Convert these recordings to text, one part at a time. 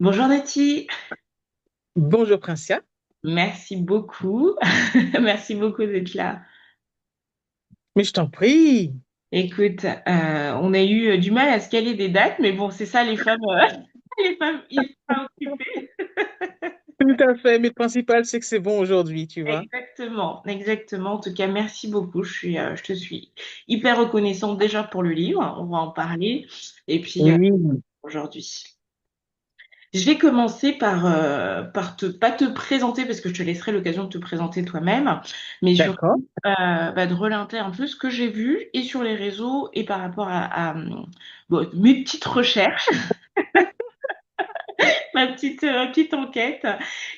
Bonjour Nati, Bonjour Princia, merci beaucoup. Merci beaucoup d'être là. mais je t'en prie. Écoute, on a eu du mal à se caler des dates, mais bon, c'est ça les femmes, les femmes ultra occupées. Tout à fait, mais le principal, c'est que c'est bon aujourd'hui, tu vois. Exactement, exactement. En tout cas, merci beaucoup. Je te suis hyper reconnaissante déjà pour le livre. On va en parler. Et puis Oui, aujourd'hui. Je vais commencer par pas te présenter parce que je te laisserai l'occasion de te présenter toi-même, mais d'accord, surtout de relater un peu ce que j'ai vu et sur les réseaux et par rapport bon, mes petites recherches, ma petite enquête.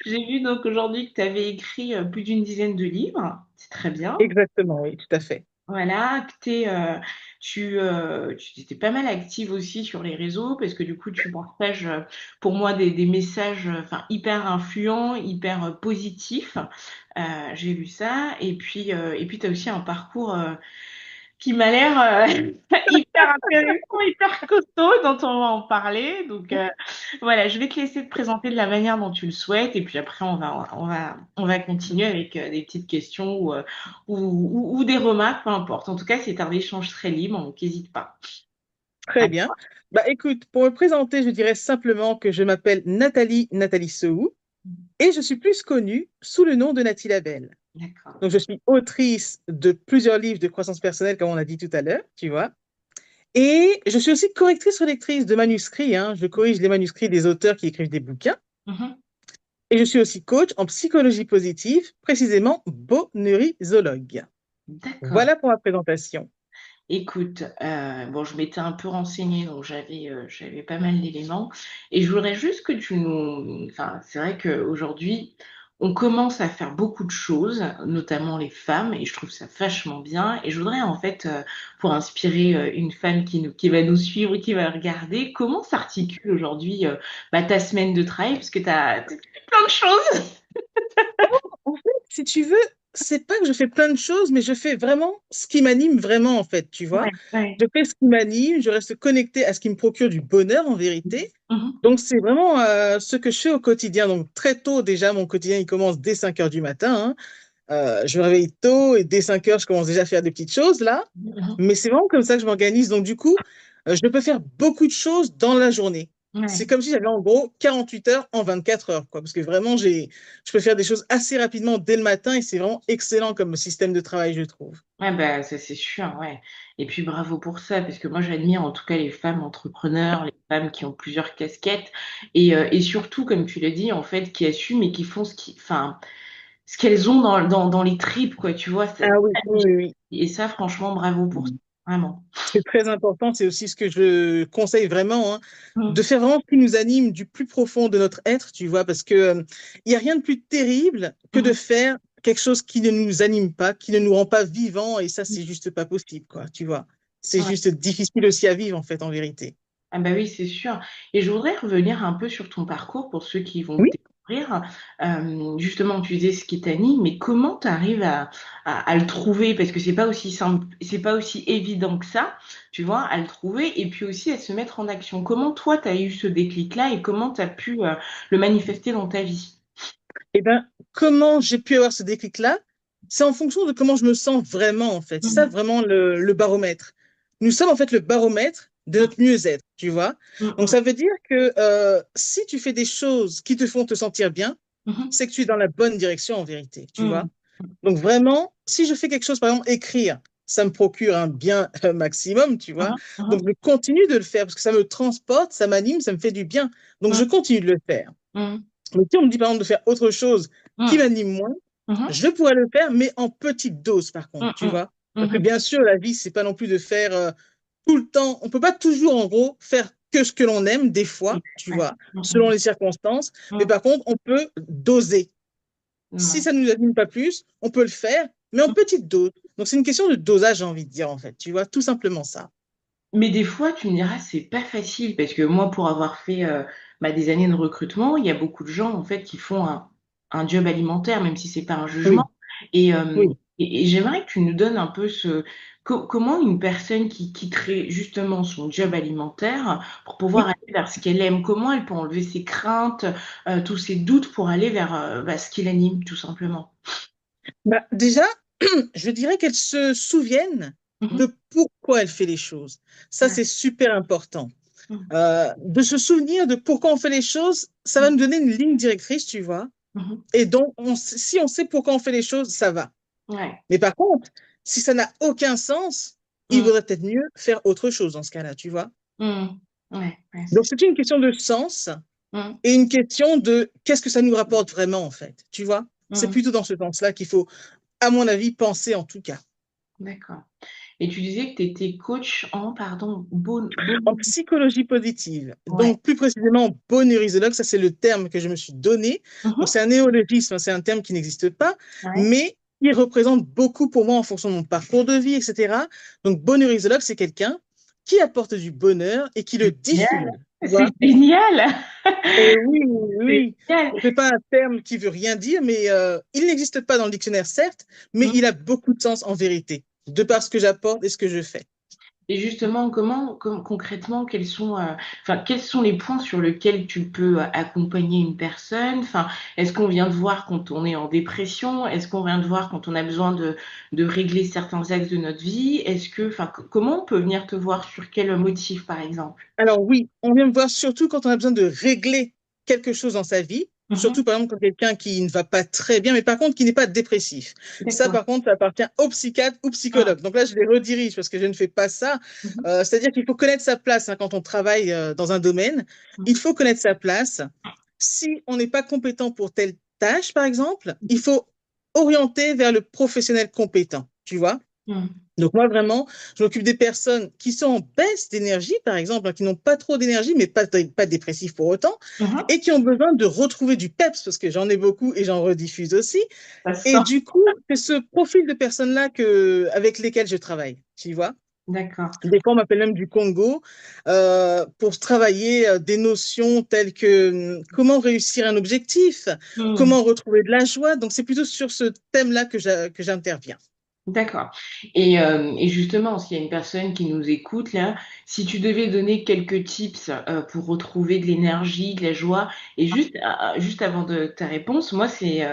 J'ai vu donc aujourd'hui que tu avais écrit plus d'une dizaine de livres. C'est très bien. exactement, oui, tout à fait. Voilà, tu étais pas mal active aussi sur les réseaux parce que du coup tu partages pour moi des messages enfin hyper influents, hyper positifs. J'ai vu ça et puis tu as aussi un parcours qui m'a l'air hyper intéressant, hyper costaud dont on va en parler. Donc voilà, je vais te laisser te présenter de la manière dont tu le souhaites et puis après on va continuer avec des petites questions ou des remarques, peu importe. En tout cas, c'est un échange très libre, donc n'hésite pas. Très bien. Bah écoute, pour me présenter, je dirais simplement que je m'appelle Nathalie Sehou et je suis plus connue sous le nom de Nathalie Labelle. D'accord. Donc je suis autrice de plusieurs livres de croissance personnelle, comme on a dit tout à l'heure, tu vois. Et je suis aussi correctrice-relectrice de manuscrits, hein. Je corrige les manuscrits des auteurs qui écrivent des bouquins. Mhm. Et je suis aussi coach en psychologie positive, précisément bonheurisologue. D'accord. Voilà pour ma présentation. Écoute, bon, je m'étais un peu renseignée, donc j'avais pas mal d'éléments. Et je voudrais juste que tu nous... Enfin, c'est vrai qu'aujourd'hui, on commence à faire beaucoup de choses, notamment les femmes, et je trouve ça vachement bien. Et je voudrais en fait, pour inspirer une femme qui va nous suivre, qui va regarder, comment s'articule aujourd'hui ta semaine de travail, parce que tu as plein de choses. En fait, si tu veux, c'est pas que je fais plein de choses, mais je fais vraiment ce qui m'anime vraiment, en fait, tu vois. Ouais, ouais. Je fais ce qui m'anime, je reste connectée à ce qui me procure du bonheur en vérité. Mhm. Donc, c'est vraiment ce que je fais au quotidien. Donc, très tôt, déjà, mon quotidien, il commence dès 5 heures du matin, hein. Je me réveille tôt et dès 5 heures, je commence déjà à faire des petites choses là. Mhm. Mais c'est vraiment comme ça que je m'organise. Donc, du coup, je peux faire beaucoup de choses dans la journée. C'est Ouais. comme si j'avais en gros 48 heures en 24 heures, quoi. Parce que vraiment, je peux faire des choses assez rapidement dès le matin et c'est vraiment excellent comme système de travail, je trouve. Ouais, bah, ça c'est sûr, ouais. Et puis bravo pour ça, parce que moi j'admire en tout cas les femmes entrepreneurs, les femmes qui ont plusieurs casquettes, et surtout, comme tu l'as dit, en fait, qui assument et qui font enfin, ce qu'elles ont dans les tripes, quoi, tu vois. Ah oui, oui, oui, oui. Et ça, franchement, bravo pour ça, vraiment. C'est très important. C'est aussi ce que je conseille vraiment, hein, de Mm, faire vraiment ce qui nous anime du plus profond de notre être, tu vois, parce que il y a rien de plus terrible que de mhm. faire quelque chose qui ne nous anime pas, qui ne nous rend pas vivants, et ça, c'est juste pas possible, quoi, tu vois. C'est Ouais. juste difficile aussi à vivre, en fait, en vérité. Ah bah oui, c'est sûr. Et je voudrais revenir un peu sur ton parcours pour ceux qui vont Oui. te découvrir. Justement, tu disais ce qui t'anime, mais comment tu arrives à le trouver? Parce que c'est pas aussi simple, c'est pas aussi évident que ça, tu vois, à le trouver et puis aussi à se mettre en action. Comment toi, tu as eu ce déclic-là et comment tu as pu le manifester dans ta vie? Eh ben, comment j'ai pu avoir ce déclic-là? C'est en fonction de comment je me sens vraiment, en fait. C'est ça Mhm. vraiment le baromètre. Nous sommes en fait le baromètre de notre mieux-être, tu vois. Donc Mhm. ça veut dire que si tu fais des choses qui te font te sentir bien, Mhm. c'est que tu es dans la bonne direction en vérité, tu vois. Mhm. Donc vraiment, si je fais quelque chose, par exemple, écrire, ça me procure un bien maximum, tu vois. Mhm. Donc Mhm. je continue de le faire parce que ça me transporte, ça m'anime, ça me fait du bien. Donc je Mhm. continue de le faire. Mhm. Mais si on me dit par exemple de faire autre chose qui Mhm. m'anime moins, Mhm. je pourrais le faire, mais en petite dose par contre, tu Mhm. vois. Parce que Mhm. bien sûr, la vie, c'est pas non plus de faire tout le temps. On peut pas toujours, en gros, faire que ce que l'on aime, des Ouais, fois, tu ouais. vois, selon Mhm. les circonstances. Mais Mhm. par contre, on peut doser. Si Ouais. ça ne nous anime pas plus, on peut le faire, mais en petite dose. Donc c'est une question de dosage, j'ai envie de dire, en fait. Tu vois, tout simplement ça. Mais des fois, tu me diras, c'est pas facile parce que moi, pour avoir fait des années de recrutement, il y a beaucoup de gens en fait qui font un job alimentaire, même si c'est pas un jugement. Oui, Et oui. Et j'aimerais que tu nous donnes un peu comment une personne qui quitterait justement son job alimentaire pour pouvoir aller vers ce qu'elle aime, comment elle peut enlever ses craintes, tous ses doutes pour aller vers bah, ce qui l'anime, tout simplement. Bah, déjà, je dirais qu'elle se souvienne Mhm. de pourquoi elle fait les choses. Ça, Ouais. c'est super important. Mhm. De se souvenir de pourquoi on fait les choses, ça va nous donner une ligne directrice, tu vois. Mhm. Et donc, si on sait pourquoi on fait les choses, ça va. Ouais. Mais par contre, si ça n'a aucun sens, il Mhm. vaudrait peut-être mieux faire autre chose dans ce cas-là, tu vois. Mhm. Ouais. Ouais, Donc, c'est une question de sens Mhm. et une question de qu'est-ce que ça nous rapporte vraiment, en fait, tu vois. C'est Mhm. plutôt dans ce sens-là qu'il faut, à mon avis, penser en tout cas. D'accord. Et tu disais que tu étais coach en, pardon, En psychologie positive, ouais. donc plus précisément bonheurisologue, ça c'est le terme que je me suis donné. Donc Mhm. c'est un néologisme, c'est un terme qui n'existe pas, Ouais. mais il représente beaucoup pour moi en fonction de mon parcours de vie, etc. Donc bonheurisologue, c'est quelqu'un qui apporte du bonheur et qui le Génial. diffuse. Tu C'est vois? génial. Et oui, C'est oui. génial. C'est pas un terme qui veut rien dire, mais il n'existe pas dans le dictionnaire, certes, mais il a beaucoup de sens en vérité, de par ce que j'apporte et ce que je fais. Et justement, concrètement, enfin, quels sont les points sur lesquels tu peux accompagner une personne? Enfin, est-ce qu'on vient de voir quand on est en dépression? Est-ce qu'on vient de voir quand on a besoin de régler certains axes de notre vie? Enfin, comment on peut venir te voir sur quel motif, par exemple? Alors oui, on vient me voir surtout quand on a besoin de régler quelque chose dans sa vie, Mhm. surtout par exemple quand quelqu'un qui ne va pas très bien, mais par contre qui n'est pas dépressif. Ça, D'accord. par contre, ça appartient au psychiatre ou Mhm. psychologue. Donc là, je les redirige parce que je ne fais pas ça. Mhm. C'est-à-dire qu'il faut connaître sa place hein, quand on travaille dans un domaine. Il faut connaître sa place. Si on n'est pas compétent pour telle tâche, par exemple, il faut orienter vers le professionnel compétent, tu vois. Mhm. Donc moi, vraiment, je m'occupe des personnes qui sont en baisse d'énergie, par exemple, hein, qui n'ont pas trop d'énergie, mais pas dépressifs pour autant, Mhm. et qui ont besoin de retrouver du peps, parce que j'en ai beaucoup et j'en rediffuse aussi. Ça se Et sent. du coup, c'est ce profil de personnes-là avec lesquelles je travaille, tu vois. D'accord. Des fois, on m'appelle même du Congo pour travailler des notions telles que comment réussir un objectif, Mhm. comment retrouver de la joie. Donc, c'est plutôt sur ce thème-là que j'interviens. D'accord. Et justement, s'il y a une personne qui nous écoute là, si tu devais donner quelques tips pour retrouver de l'énergie, de la joie, et juste avant ta réponse, moi c'est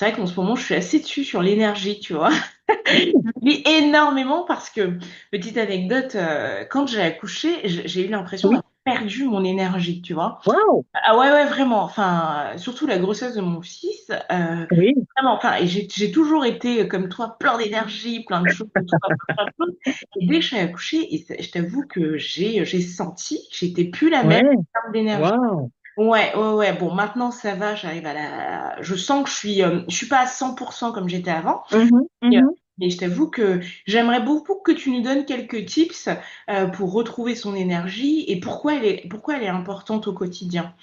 vrai qu'en ce moment je suis assez dessus sur l'énergie, tu vois. Je lis énormément parce que, petite anecdote, quand j'ai accouché, j'ai eu l'impression Oui, d'avoir perdu mon énergie, tu vois. waouh, Ah ouais, ouais, vraiment. Enfin, surtout la grossesse de mon fils. oui, Vraiment, enfin, et j'ai toujours été comme toi, plein d'énergie, plein de choses, plein de choses. Et dès que je suis accouchée, je t'avoue que j'ai senti que j'étais plus la même ouais, en termes d'énergie. waouh. Ouais, ouais, ouais. Bon, maintenant ça va, je sens que je suis pas à 100% comme j'étais avant. Mhm, Et, mhm. mais je t'avoue que j'aimerais beaucoup que tu nous donnes quelques tips pour retrouver son énergie et pourquoi elle est importante au quotidien.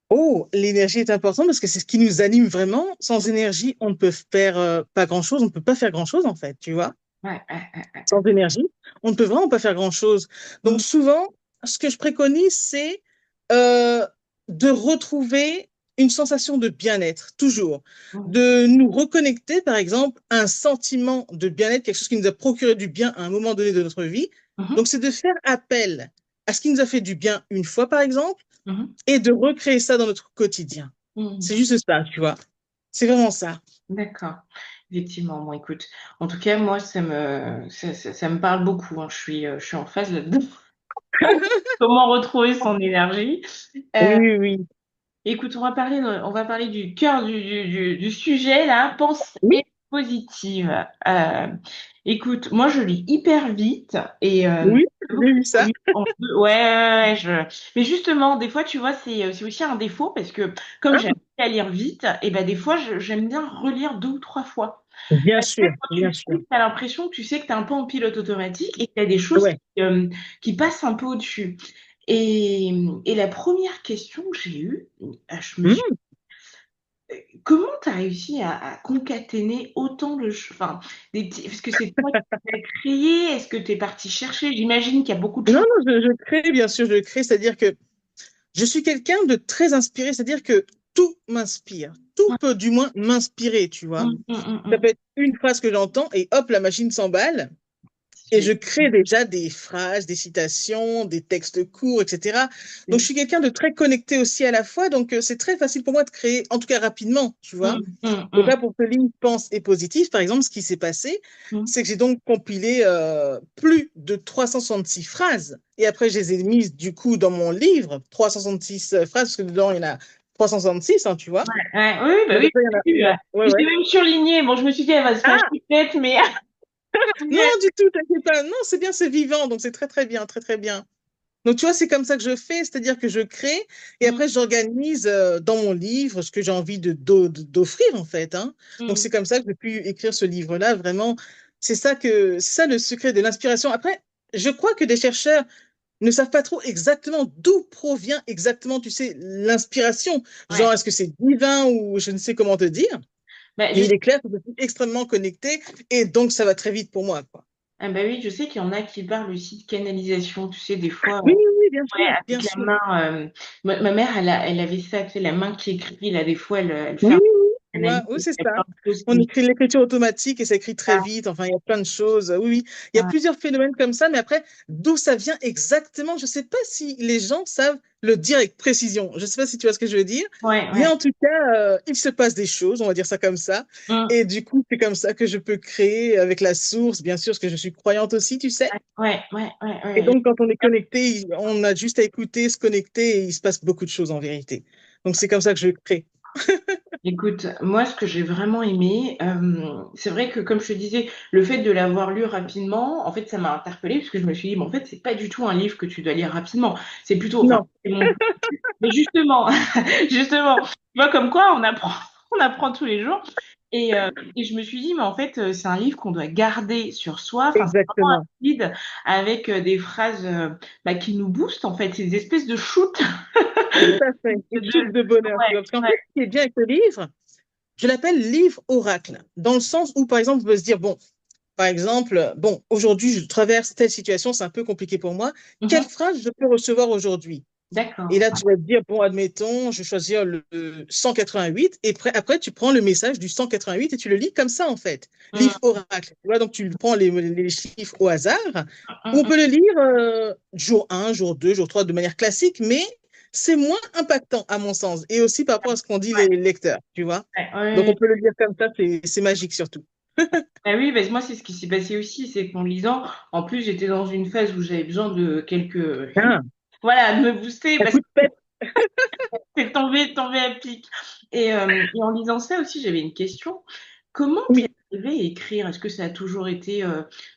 Oh, l'énergie est importante parce que c'est ce qui nous anime vraiment. Sans énergie, on ne peut faire pas grand-chose, on ne peut pas faire grand-chose en fait, tu vois. Ouais, ouais, ouais. Sans énergie, on ne peut vraiment pas faire grand-chose. Donc Mm, souvent, ce que je préconise, c'est euh, de retrouver une sensation de bien-être, toujours. mm, De nous reconnecter, par exemple, à un sentiment de bien-être, quelque chose qui nous a procuré du bien à un moment donné de notre vie. mhm, Donc c'est de faire appel à ce qui nous a fait du bien une fois, par exemple, mhm, et de recréer ça dans notre quotidien. mm. C'est juste ça, tu vois. C'est vraiment ça. D'accord, effectivement. Bon, écoute, en tout cas, moi, ça me parle beaucoup, hein. Je suis en phase là-dedans. Comment retrouver son énergie? Oui, Euh, oui, oui. Écoute, on va parler du cœur du sujet, là, pensée Oui, positive. Écoute, moi, je lis hyper vite et oui, j'avoue j'ai que vu ça. ouais, ouais, ouais, mais justement, des fois, tu vois, c'est aussi un défaut parce que comme j'aime bien lire vite, et ben des fois, j'aime bien relire deux ou trois fois. Bien Parce que sûr, quand tu bien sûr. lis, tu as l'impression que tu sais que tu es un peu en pilote automatique et qu'il y a des choses Ouais. qui passent un peu au-dessus. Et la première question que j'ai eue, je me suis Hmm. comment tu as réussi à concaténer autant enfin, est-ce que c'est toi qui as créé? Est-ce que tu es parti chercher? J'imagine qu'il y a beaucoup de Non, choses. non, je crée, bien sûr, je crée. C'est-à-dire que je suis quelqu'un de très inspiré. C'est-à-dire que tout m'inspire. Tout peut du moins m'inspirer, tu vois. Ça peut être une phrase que j'entends et hop, la machine s'emballe. Et je crée déjà des phrases, des citations, des textes courts, etc. Donc, je suis quelqu'un de très connecté aussi à la fois. Donc, c'est très facile pour moi de créer, en tout cas rapidement, tu vois. Donc là, pour ce livre Pense et positif, par exemple, ce qui s'est passé, c'est que j'ai donc compilé plus de 366 phrases. Et après, je les ai mises, du coup, dans mon livre, 366 phrases, parce que dedans, il y en a 366, hein, tu vois. Oui, bah Donc oui. après, il y en a... Ouais, J'ai ouais. même surligné. Bon, je me suis dit, elle va se fâcher Ah, peut-être, mais. non, du tout, t'inquiète pas. Non, c'est bien, c'est vivant, donc c'est très, très bien, très, très bien. Donc, tu vois, c'est comme ça que je fais, c'est-à-dire que je crée et après, j'organise dans mon livre ce que j'ai envie d'offrir, en fait, hein. Donc, c'est comme ça que j'ai pu écrire ce livre-là. Vraiment, c'est ça le secret de l'inspiration. Après, je crois que des chercheurs ne savent pas trop exactement d'où provient exactement, tu sais, l'inspiration. Ouais. Genre, est-ce que c'est divin ou je ne sais comment te dire. Bah, Mais il est clair que je suis extrêmement connectée et donc ça va très vite pour moi, quoi. ah bah oui, je sais qu'il y en a qui parlent aussi de canalisation, tu sais, des fois, Oui, oui, oui, ouais, bien avec la sûr. main. Ma mère, elle avait ça, tu sais, la main qui écrit, là, des fois, elle fait Oui, un oui, oui, analyse, oui, c'est elle ça. plein de choses On qui. écrit l'écriture automatique et ça écrit très vite. Enfin, il y a plein de choses. Oui, oui. Il y a Ouais, plusieurs phénomènes comme ça, mais après, d'où ça vient exactement, je ne sais pas si les gens savent le dire avec précision. Je ne sais pas si tu vois ce que je veux dire, ouais, mais ouais. en tout cas, il se passe des choses, on va dire ça comme ça. Hum, Et du coup, c'est comme ça que je peux créer avec la source, bien sûr, parce que je suis croyante aussi, tu sais. Et ouais. donc, quand on est connecté, on a juste à écouter, se connecter et il se passe beaucoup de choses en vérité. Donc, c'est comme ça que je crée. Écoute, moi, ce que j'ai vraiment aimé, c'est vrai que, comme je te disais, le fait de l'avoir lu rapidement, en fait, ça m'a interpellée, parce que je me suis dit, mais en fait, c'est pas du tout un livre que tu dois lire rapidement. C'est plutôt, enfin, Non, c'est mon. Mais justement, justement, tu vois, comme quoi on apprend, on apprend tous les jours. Et je me suis dit, mais en fait, c'est un livre qu'on doit garder sur soi. Enfin, c'est vraiment un exactement. guide avec des phrases bah, qui nous boostent, en fait, ces espèces de shoots. Tout à fait. Une chute De... de bonheur, tu Ouais, vois. Parce qu'en ouais. fait, ce qui est bien avec le livre, je l'appelle livre oracle, dans le sens où, par exemple, on peut se dire, bon, par exemple, bon, aujourd'hui, je traverse telle situation, c'est un peu compliqué pour moi. Quelle Mhm. phrase je peux recevoir aujourd'hui? Et D'accord. là, tu vas te dire, bon, admettons, je vais choisir le 188, et après, tu prends le message du 188 et tu le lis comme ça, en fait. Livre Mhm. oracle. Tu vois, donc tu prends les chiffres au hasard, ou on Mhm. peut le lire jour 1, jour 2, jour 3 de manière classique, mais c'est moins impactant, à mon sens, et aussi par rapport à ce qu'ont dit les lecteurs, tu vois. Donc, on Ouais. peut le lire comme ça, c'est magique surtout. Ah oui, parce que moi, c'est ce qui s'est passé aussi, c'est qu'en lisant, en plus, j'étais dans une phase où j'avais besoin de quelques, Ah, voilà, de me booster un parce coup que de pep. c'est tombé à pic. Et en lisant ça aussi, j'avais une question. Comment tu es Oui. arrivé à écrire? Est-ce que ça a toujours été,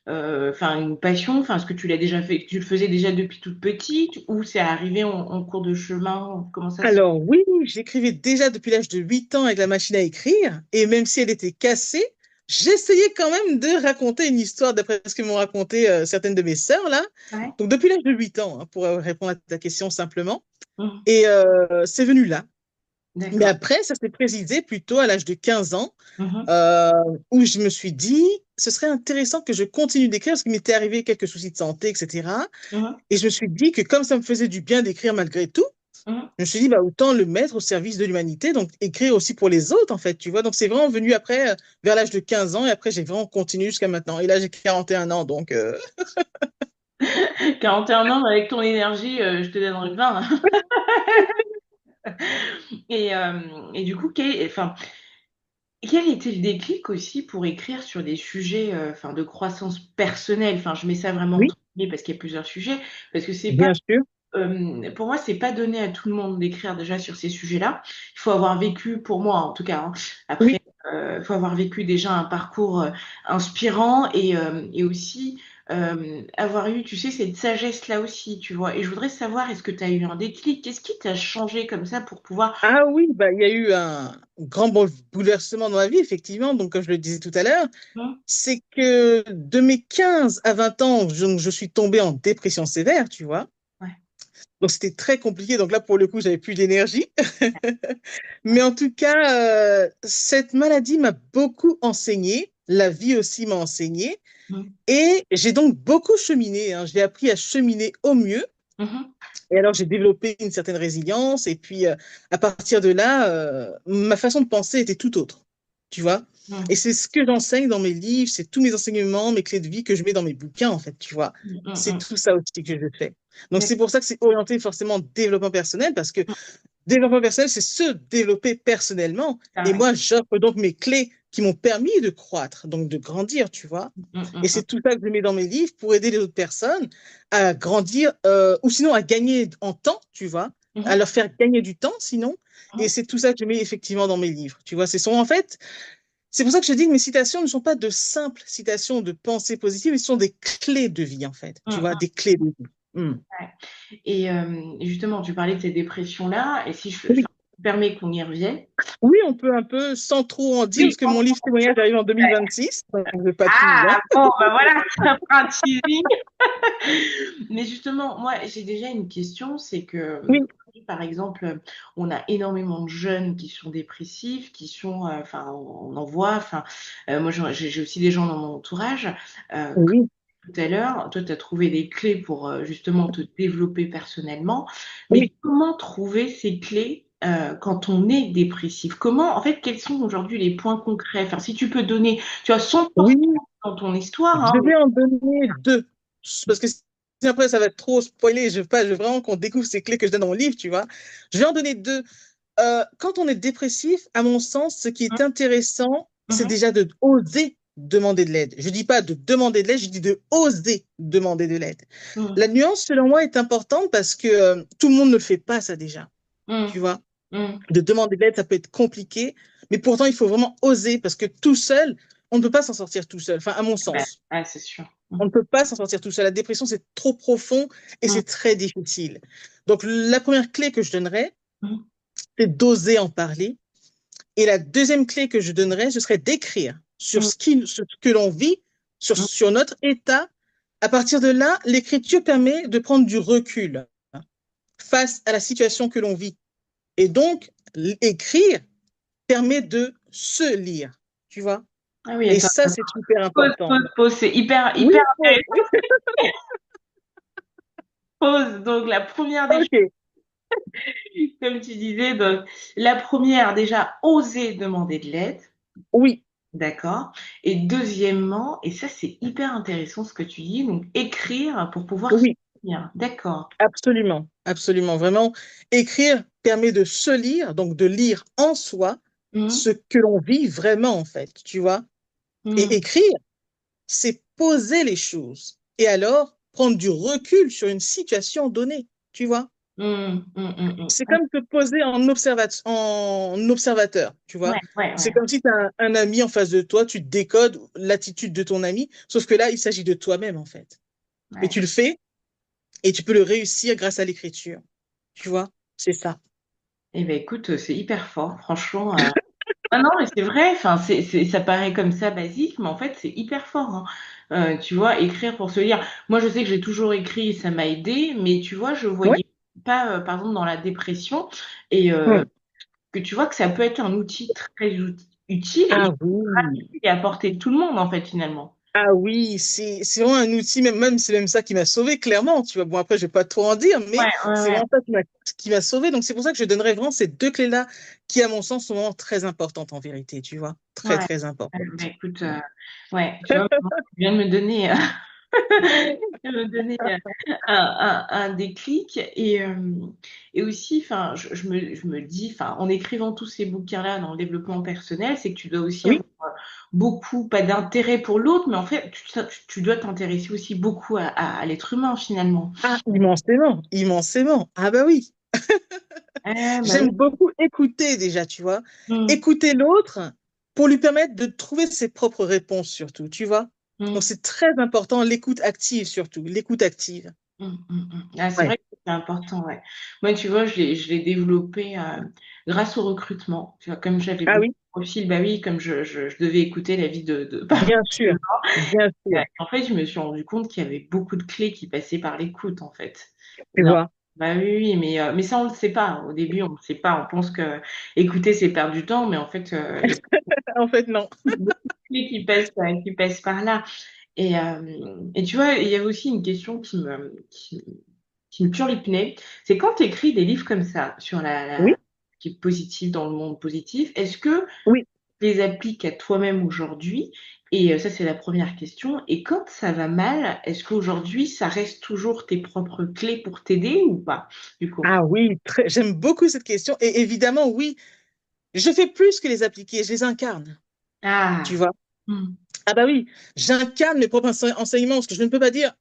enfin, une passion? Enfin, est-ce que tu l'as déjà fait, tu le faisais déjà depuis toute petite ou c'est arrivé en cours de chemin? Comment ça se. Alors oui, j'écrivais déjà depuis l'âge de 8 ans avec la machine à écrire, et même si elle était cassée, j'essayais quand même de raconter une histoire d'après ce que m'ont raconté certaines de mes sœurs là. Ouais. Donc depuis l'âge de 8 ans, hein, pour répondre à ta question simplement. Mhm. Et c'est venu là. Mais D'accord. après, ça s'est précisé plutôt à l'âge de 15 ans, Mhm. euh, où je me suis dit, ce serait intéressant que je continue d'écrire parce qu'il m'était arrivé quelques soucis de santé, etc. Mhm. Et je me suis dit que comme ça me faisait du bien d'écrire malgré tout, Mhm. je me suis dit, bah, autant le mettre au service de l'humanité, donc écrire aussi pour les autres, en fait, tu vois. Donc, c'est vraiment venu après, vers l'âge de 15 ans, et après, j'ai vraiment continué jusqu'à maintenant. Et là, j'ai 41 ans, donc 41 ans, avec ton énergie, je te donnerais 20. Et du coup, enfin, quel était le déclic aussi pour écrire sur des sujets enfin, de croissance personnelle? Enfin, je mets ça vraiment oui, entre guillemets parce qu'il y a plusieurs sujets, parce que c'est pas, bien sûr. pour moi, c'est pas donné à tout le monde d'écrire déjà sur ces sujets-là. Il faut avoir vécu, pour moi en tout cas, hein. Après, Oui. il faut avoir vécu déjà un parcours inspirant et aussi avoir eu, tu sais, cette sagesse-là aussi, tu vois. Et je voudrais savoir, est-ce que tu as eu un déclic? Qu'est-ce qui t'a changé comme ça pour pouvoir. Ah oui, bah, il y a eu un grand bouleversement dans ma vie, effectivement. Donc, comme je le disais tout à l'heure, Hein. c'est que de mes 15 à 20 ans, je suis tombée en dépression sévère, tu vois. Ouais. Donc, c'était très compliqué. Donc là, pour le coup, j'avais plus d'énergie. Mais en tout cas, cette maladie m'a beaucoup enseigné. La vie aussi m'a enseigné. Mhm. Et j'ai donc beaucoup cheminé, hein. J'ai appris à cheminer au mieux. Mhm. Et alors, j'ai développé une certaine résilience. Et puis, à partir de là, ma façon de penser était tout autre. Tu vois? Et Mm, c'est ce que j'enseigne dans mes livres, c'est tous mes enseignements, mes clés de vie que je mets dans mes bouquins, en fait, tu vois. mm, C'est mm, tout ça aussi que je fais. Donc, mm. c'est pour ça que c'est orienté forcément développement personnel, parce que développement personnel, c'est se développer personnellement. Et Pareil. moi, j'offre donc mes clés qui m'ont permis de croître, donc de grandir, tu vois. Mm, Et mm, c'est tout ça que je mets dans mes livres pour aider les autres personnes à grandir ou sinon à gagner en temps, tu vois, mm, à mm, leur faire gagner du temps sinon. Et mm. c'est tout ça que je mets effectivement dans mes livres, tu vois. En fait, c'est pour ça que je dis que mes citations ne sont pas de simples citations de pensées positives, mais ce sont des clés de vie, en fait, Mm, tu vois, mm. des clés de vie. Hmm. Ouais. Et justement, tu parlais de ces dépressions-là, et si je Oui. me permets qu'on y revienne. Oui, on peut un peu, sans trop en dire, Oui. parce que mon livre témoignage arrive en 2026, donc je ne vais pas tout, hein. Ah, bon, bah voilà, ça fera un teasing. Mais justement, moi, j'ai déjà une question, c'est que, Oui, par exemple, on a énormément de jeunes qui sont dépressifs, qui sont, enfin, on en voit, enfin, moi, j'ai aussi des gens dans mon entourage. Comme oui, tout à l'heure, toi, tu as trouvé des clés pour justement te développer personnellement, mais oui, comment trouver ces clés quand on est dépressif? Comment, en fait, quels sont aujourd'hui les points concrets? Enfin, si tu peux donner, tu as 100% oui. dans ton histoire, Je hein, mais vais en donner deux, parce que si après ça va être trop spoilé, je veux vraiment qu'on découvre ces clés que je donne dans mon livre, tu vois. Je vais en donner deux. Quand on est dépressif, à mon sens, ce qui est intéressant, c'est Mhm, déjà de oser demander de l'aide. Je dis pas de demander de l'aide, je dis de oser demander de l'aide. mhm, La nuance, selon moi, est importante parce que tout le monde ne le fait pas, ça déjà. mhm, Tu vois, mhm. de demander de l'aide, ça peut être compliqué, mais pourtant, il faut vraiment oser parce que tout seul, on ne peut pas s'en sortir tout seul, enfin, à mon Ben, sens. ouais, c'est sûr. On ne peut pas s'en sortir tout seul. La dépression, c'est trop profond et Mhm, c'est très difficile. Donc, la première clé que je donnerais, mhm, c'est d'oser en parler. Et la deuxième clé que je donnerais, ce serait d'écrire sur mhm, ce que l'on vit, mhm, sur notre état. À partir de là, l'écriture permet de prendre du recul face à la situation que l'on vit. Et donc, écrire permet de se lire, tu vois. ah oui, Et attends. ça, c'est hyper Pause, important. pause, pause. C'est hyper, Oui, hyper pause. intéressant. Pause. Donc, la première des choses, OK. comme tu disais, donc, la première, déjà, oser demander de l'aide. Oui, D'accord. Et deuxièmement, et ça, c'est hyper intéressant ce que tu dis, donc écrire pour pouvoir se oui. souvenir. D'accord. Absolument, absolument. Vraiment, écrire permet de se lire, donc de lire en soi Mhm, ce que l'on vit vraiment, en fait, tu vois. Et mhm, écrire, c'est poser les choses. Et alors, prendre du recul sur une situation donnée, tu vois. mhm, mhm, mhm, C'est mhm. comme te poser en observateur, tu vois. Ouais, ouais, C'est ouais, comme si tu as un ami en face de toi, tu décodes l'attitude de ton ami, sauf que là, il s'agit de toi-même, en fait. Mais ouais. tu le fais et tu peux le réussir grâce à l'écriture, tu vois. C'est ça. Eh ben écoute, c'est hyper fort, franchement. Ah non, mais c'est vrai, enfin, ça paraît comme ça basique, mais en fait, c'est hyper fort, hein. Tu vois, écrire pour se lire. Moi, je sais que j'ai toujours écrit et ça m'a aidé, mais tu vois, je Ouais. voyais pas, par exemple, dans la dépression, et Ouais. que tu vois que ça peut être un outil très utile Ah oui, et à portée de tout le monde, en fait, finalement. ah oui, c'est vraiment un outil, même c'est même ça qui m'a sauvé, clairement, tu vois. Bon, après, je vais pas trop en dire, mais Ouais, ouais, c'est ouais. vraiment ça qui m'a sauvé. Donc, c'est pour ça que je donnerais vraiment ces deux clés-là, qui, à mon sens, sont vraiment très importantes en vérité, tu vois. Très, Ouais. très Bah, importantes. écoute, ouais, tu vois, maintenant, tu viens de me donner, de me donner un déclic et aussi, enfin, je me dis, enfin, en écrivant tous ces bouquins-là dans le développement personnel, c'est que tu dois aussi Oui, avoir beaucoup, pas d'intérêt pour l'autre, mais en fait, tu dois t'intéresser aussi beaucoup à l'être humain finalement. ah, immensément, immensément. Ah bah oui, Ah, bah j'aime oui. beaucoup écouter déjà, tu vois. Mm, Écouter l'autre pour lui permettre de trouver ses propres réponses surtout, tu vois. Donc, mm, c'est très important, l'écoute active surtout, l'écoute active. Ah, c'est Ouais. vrai que c'est important, ouais. Moi, tu vois, je l'ai développé grâce au recrutement. Tu vois, comme j'avais Ah beaucoup oui, de profils, bah oui, comme je devais écouter la vie de pas mal bien de sûr, gens. bien sûr. En fait, je me suis rendu compte qu'il y avait beaucoup de clés qui passaient par l'écoute, en fait. Tu Non, vois. bah oui, oui, mais ça, on le sait pas. Au début, on ne sait pas. On pense que écouter, c'est perdre du temps, mais en fait, il y a En fait, non. beaucoup de clés qui passent par là. Et tu vois, il y avait aussi une question qui me turlupinait, c'est quand tu écris des livres comme ça, sur Oui, qui est positif dans le monde positif, est-ce que oui. tu les appliques à toi-même aujourd'hui? Et ça, c'est la première question. Et quand ça va mal, est-ce qu'aujourd'hui, ça reste toujours tes propres clés pour t'aider ou pas, du coup? Ah oui, j'aime beaucoup cette question. Et évidemment, oui, je fais plus que les appliquer, je les incarne, tu Ah, vois. hmm, Ah bah oui, j'incarne mes propres enseignements, parce que je ne peux pas dire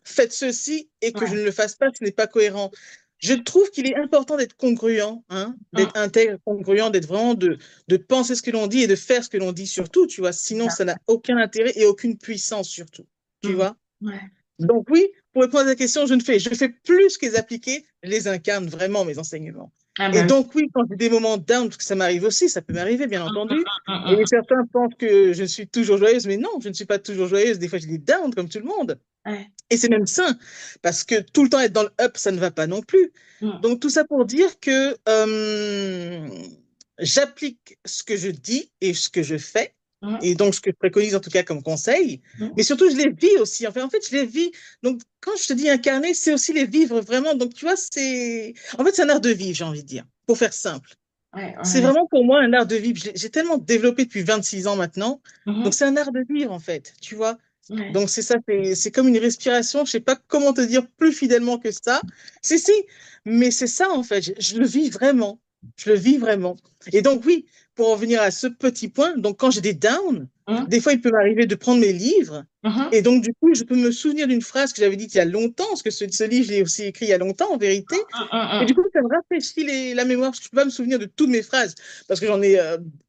faites ceci et que je ouais, ne le fasse pas, ce n'est pas cohérent. Je trouve qu'il est important d'être congruent, hein, hmm, d'être intègre, congruent, d'être vraiment de penser ce que l'on dit et de faire ce que l'on dit surtout, tu vois. c'est Sinon, ça. ça n'a aucun intérêt et aucune puissance surtout, tu Hmm, vois. ouais. Donc oui, pour répondre à ta question, je fais plus que les appliquer, je les incarne vraiment, mes enseignements. Ah Et bah oui. donc oui, quand j'ai des moments down, parce que ça m'arrive aussi, ça peut m'arriver, bien Hmm, hmm, entendu, hmm, et hmm, certains pensent que je suis toujours joyeuse, mais non, je ne suis pas toujours joyeuse, des fois j'ai des downs comme tout le monde. hmm. Ouais. Et c'est même sain, parce que tout le temps être dans le up, ça ne va pas non plus. Hmm, Donc tout ça pour dire que j'applique ce que je dis et ce que je fais, hmm, et donc ce que je préconise en tout cas comme conseil, hmm. mais surtout je les vis aussi. En fait, je les vis. Donc quand je te dis incarner, c'est aussi les vivre vraiment. Donc tu vois, en fait, c'est un art de vivre, j'ai envie de dire, pour faire simple. Ouais, C'est ouais. vraiment pour moi un art de vivre. J'ai tellement développé depuis 26 ans maintenant. Donc Mhm, c'est un art de vivre en fait, tu vois. ouais. Donc c'est ça, c'est comme une respiration. Je sais pas comment te dire plus fidèlement que ça. Si, mais c'est ça en fait. Je le vis vraiment. Je le vis vraiment. Et donc oui, pour en venir à ce petit point, donc quand j'ai des downs, Hmm, des fois il peut m'arriver de prendre mes livres. mhm, Et donc, du coup, je peux me souvenir d'une phrase que j'avais dite il y a longtemps, parce que ce livre, je l'ai aussi écrit il y a longtemps, en vérité. hmm, hmm, Et du coup, hmm. ça me rafraîchit la mémoire, parce que je ne peux pas me souvenir de toutes mes phrases, parce que j'en ai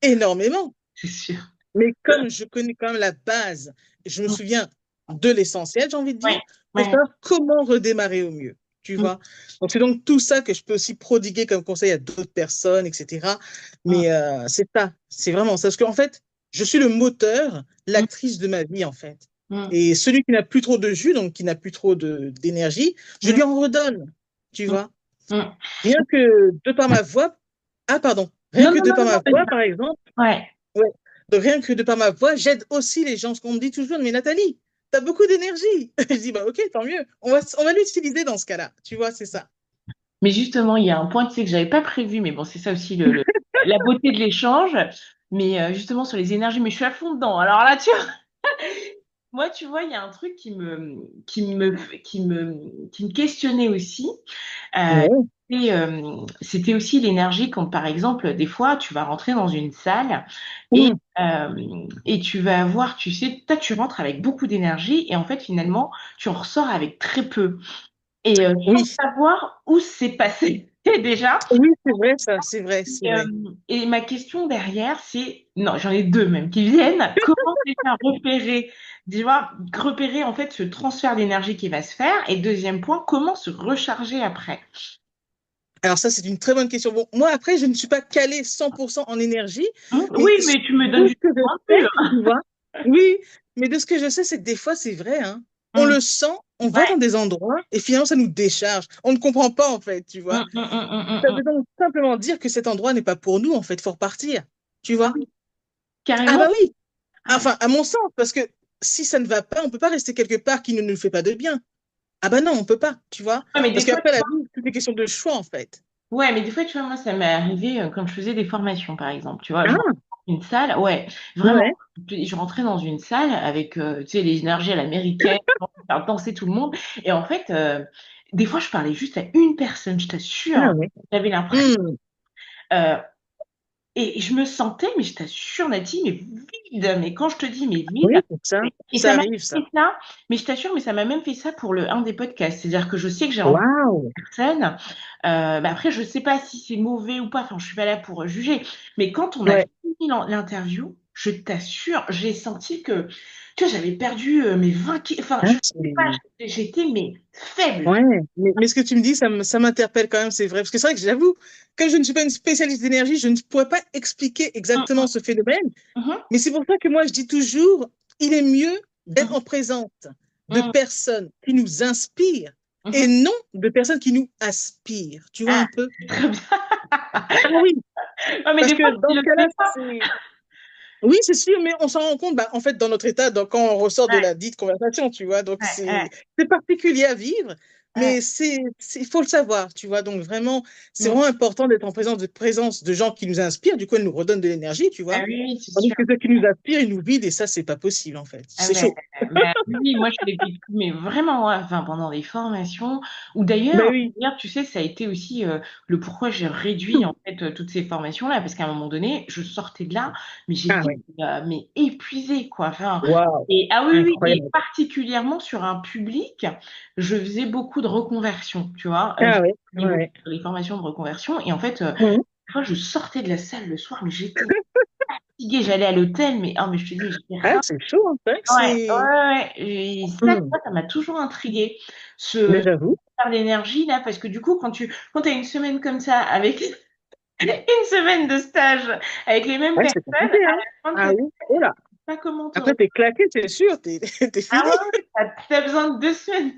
énormément. C'est sûr. Mais comme je connais quand même la base, je me Hmm, souviens de l'essentiel, j'ai envie de dire, ouais, pour ouais. savoir comment redémarrer au mieux. Tu Hmm, vois? Donc, c'est donc tout ça que je peux aussi prodiguer comme conseil à d'autres personnes, etc. hmm, Mais c'est ça, c'est vraiment ça. Parce qu'en fait, je suis le moteur, hmm, l'actrice de ma vie, en fait. hmm, Et celui qui n'a plus trop de jus, donc qui n'a plus trop d'énergie, je hmm, lui en redonne. Tu hmm, vois? hmm. Rien que de par ma voix, ah pardon, rien Non, que non, de non, par non, ma non, voix, vas-y. par exemple, Ouais. ouais. Donc rien que de par ma voix, j'aide aussi les gens. Ce qu'on me dit toujours, mais Nathalie, tu as beaucoup d'énergie. Je dis, bah ok, tant mieux. On va l'utiliser dans ce cas-là. Tu vois, c'est ça. Mais justement, il y a un point, tu sais, que j'avais pas prévu, mais bon, c'est ça aussi la beauté de l'échange. Mais justement, sur les énergies, mais je suis à fond dedans. Alors là, tu vois, moi, tu vois, il y a un truc qui me questionnait aussi. Euh, Ouais. c'était aussi l'énergie quand, par exemple, des fois, tu vas rentrer dans une salle et, Mm. et tu vas avoir, tu sais, toi, tu rentres avec beaucoup d'énergie et en fait, finalement, tu en ressors avec très peu. Et sans Oui, savoir où c'est passé déjà. oui, c'est vrai, ça, c'est vrai, c'est Et, vrai. ma question derrière, c'est, non, j'en ai deux même qui viennent. Comment déjà repérer, tu vois, repérer en fait ce transfert d'énergie qui va se faire? Et deuxième point, comment se recharger après? Alors ça, c'est une très bonne question. Bon, moi, après, je ne suis pas calée 100% en énergie, Oui, mais mais tu me de donnes ce juste que je un sais, peu. tu vois, oui, mais de ce que je sais, c'est que des fois, c'est vrai, hein. On Hum, le sent, on va ouais. dans des endroits et finalement, ça nous décharge. On ne comprend pas, en fait, tu vois. Ça veut donc simplement dire que cet endroit n'est pas pour nous, en fait, il faut repartir, tu Ah vois. oui, Ah carrément. bah oui, Ah ouais. enfin, à mon sens, parce que si ça ne va pas, on ne peut pas rester quelque part qui ne nous fait pas de bien. Ah bah non, on ne peut pas, tu vois. Ouais, mais Parce des fois, qu'après la vie, c'est une question de choix, en fait. ouais, mais des fois, tu vois, moi, ça m'est arrivé quand je faisais des formations, par exemple. Tu vois, je rentrais Ah, dans une salle, ouais, vraiment. ouais. Je rentrais dans une salle avec, tu sais, les énergies à l'américaine, faire danser tout le monde. Et en fait, des fois, je parlais juste à une personne, je Ah t'assure. ouais. J'avais l'impression. Hmm. euh, et je me sentais, mais je t'assure, Nati, mais vide. Mais quand je te dis, mais Oui, vide. c'est ça. Et Ça ça m'a arrive, ça. fait ça, mais je t'assure, mais ça m'a même fait ça pour un des podcasts. C'est-à-dire que je sais que j'ai rencontré Waouh. personne. Bah après, je sais pas si c'est mauvais ou pas. Enfin, je suis pas là pour juger. Mais quand on a Ouais. fini l'interview, je t'assure, j'ai senti que, tu vois, j'avais perdu mes 20 kilos. Enfin, Ah, je sais pas, j'étais mais faible. ouais. Mais ce que tu me dis, ça m'interpelle quand même, c'est vrai. Parce que c'est vrai que j'avoue, comme je ne suis pas une spécialiste d'énergie, je ne pourrais pas expliquer Hum, exactement ce phénomène. hum, Mais c'est pour ça que moi, je dis toujours, il est mieux d'être hum, en présence de hum, personnes qui nous inspirent hum, et hum. non de personnes qui nous aspirent. Tu vois Ah, un peu? c'est très bien. Ah oui, Ah, mais parce des fois, que je dans ce le cas-là, sais pas. c'est... Oui, c'est sûr, mais on s'en rend compte, bah, en fait, dans notre état, quand on ressort de Ouais, la dite conversation, tu vois. Donc, ouais, ouais. c'est particulier à vivre, Ouais. Mais il faut le savoir, tu vois. Donc, vraiment, c'est Mm. vraiment important d'être en présence de gens qui nous inspirent. Du coup, elles nous redonnent de l'énergie, tu Ah vois. oui, oui, c'est Tandis sûr. que ceux qui nous inspirent, ils nous vident et ça, c'est pas possible, en fait. Ah C'est ben, chaud. oui, moi je l'ai vécu, mais vraiment, ouais, enfin, pendant des formations, ou Ben d'ailleurs, oui. tu sais, ça a été aussi le pourquoi j'ai réduit en fait toutes ces formations-là, parce qu'à un moment donné, je sortais de là, mais Ah j'étais ouais. mais épuisée, quoi. Enfin, Waouh. et ah oui, oui, et Incroyable. particulièrement sur un public, je faisais beaucoup de reconversion, tu vois. Ah Je ouais. faisais beaucoup Ouais. les formations de reconversion, et en fait, Mhm. des fois, je sortais de la salle le soir, mais j'étais fatiguée, j'allais à l'hôtel, mais, oh, mais je te dis, j'étais Ah, c'est chaud, hein. C'est vrai que ouais, ouais, c'est. ouais. Et ça, tu Mhm. vois, ça m'a toujours intriguée. Mais Ce j'avoue. faire d'énergie là, parce que du coup, quand tu as une semaine comme ça, avec une semaine de stage avec les mêmes Ouais, c'est personnes, compliqué, à hein. la fin de Ah cette oui. Oh là. sais pas comment Après, t'aurais. t'es claqué, c'est sûr. T'es Ah fini. ouais, t'as besoin de 2 semaines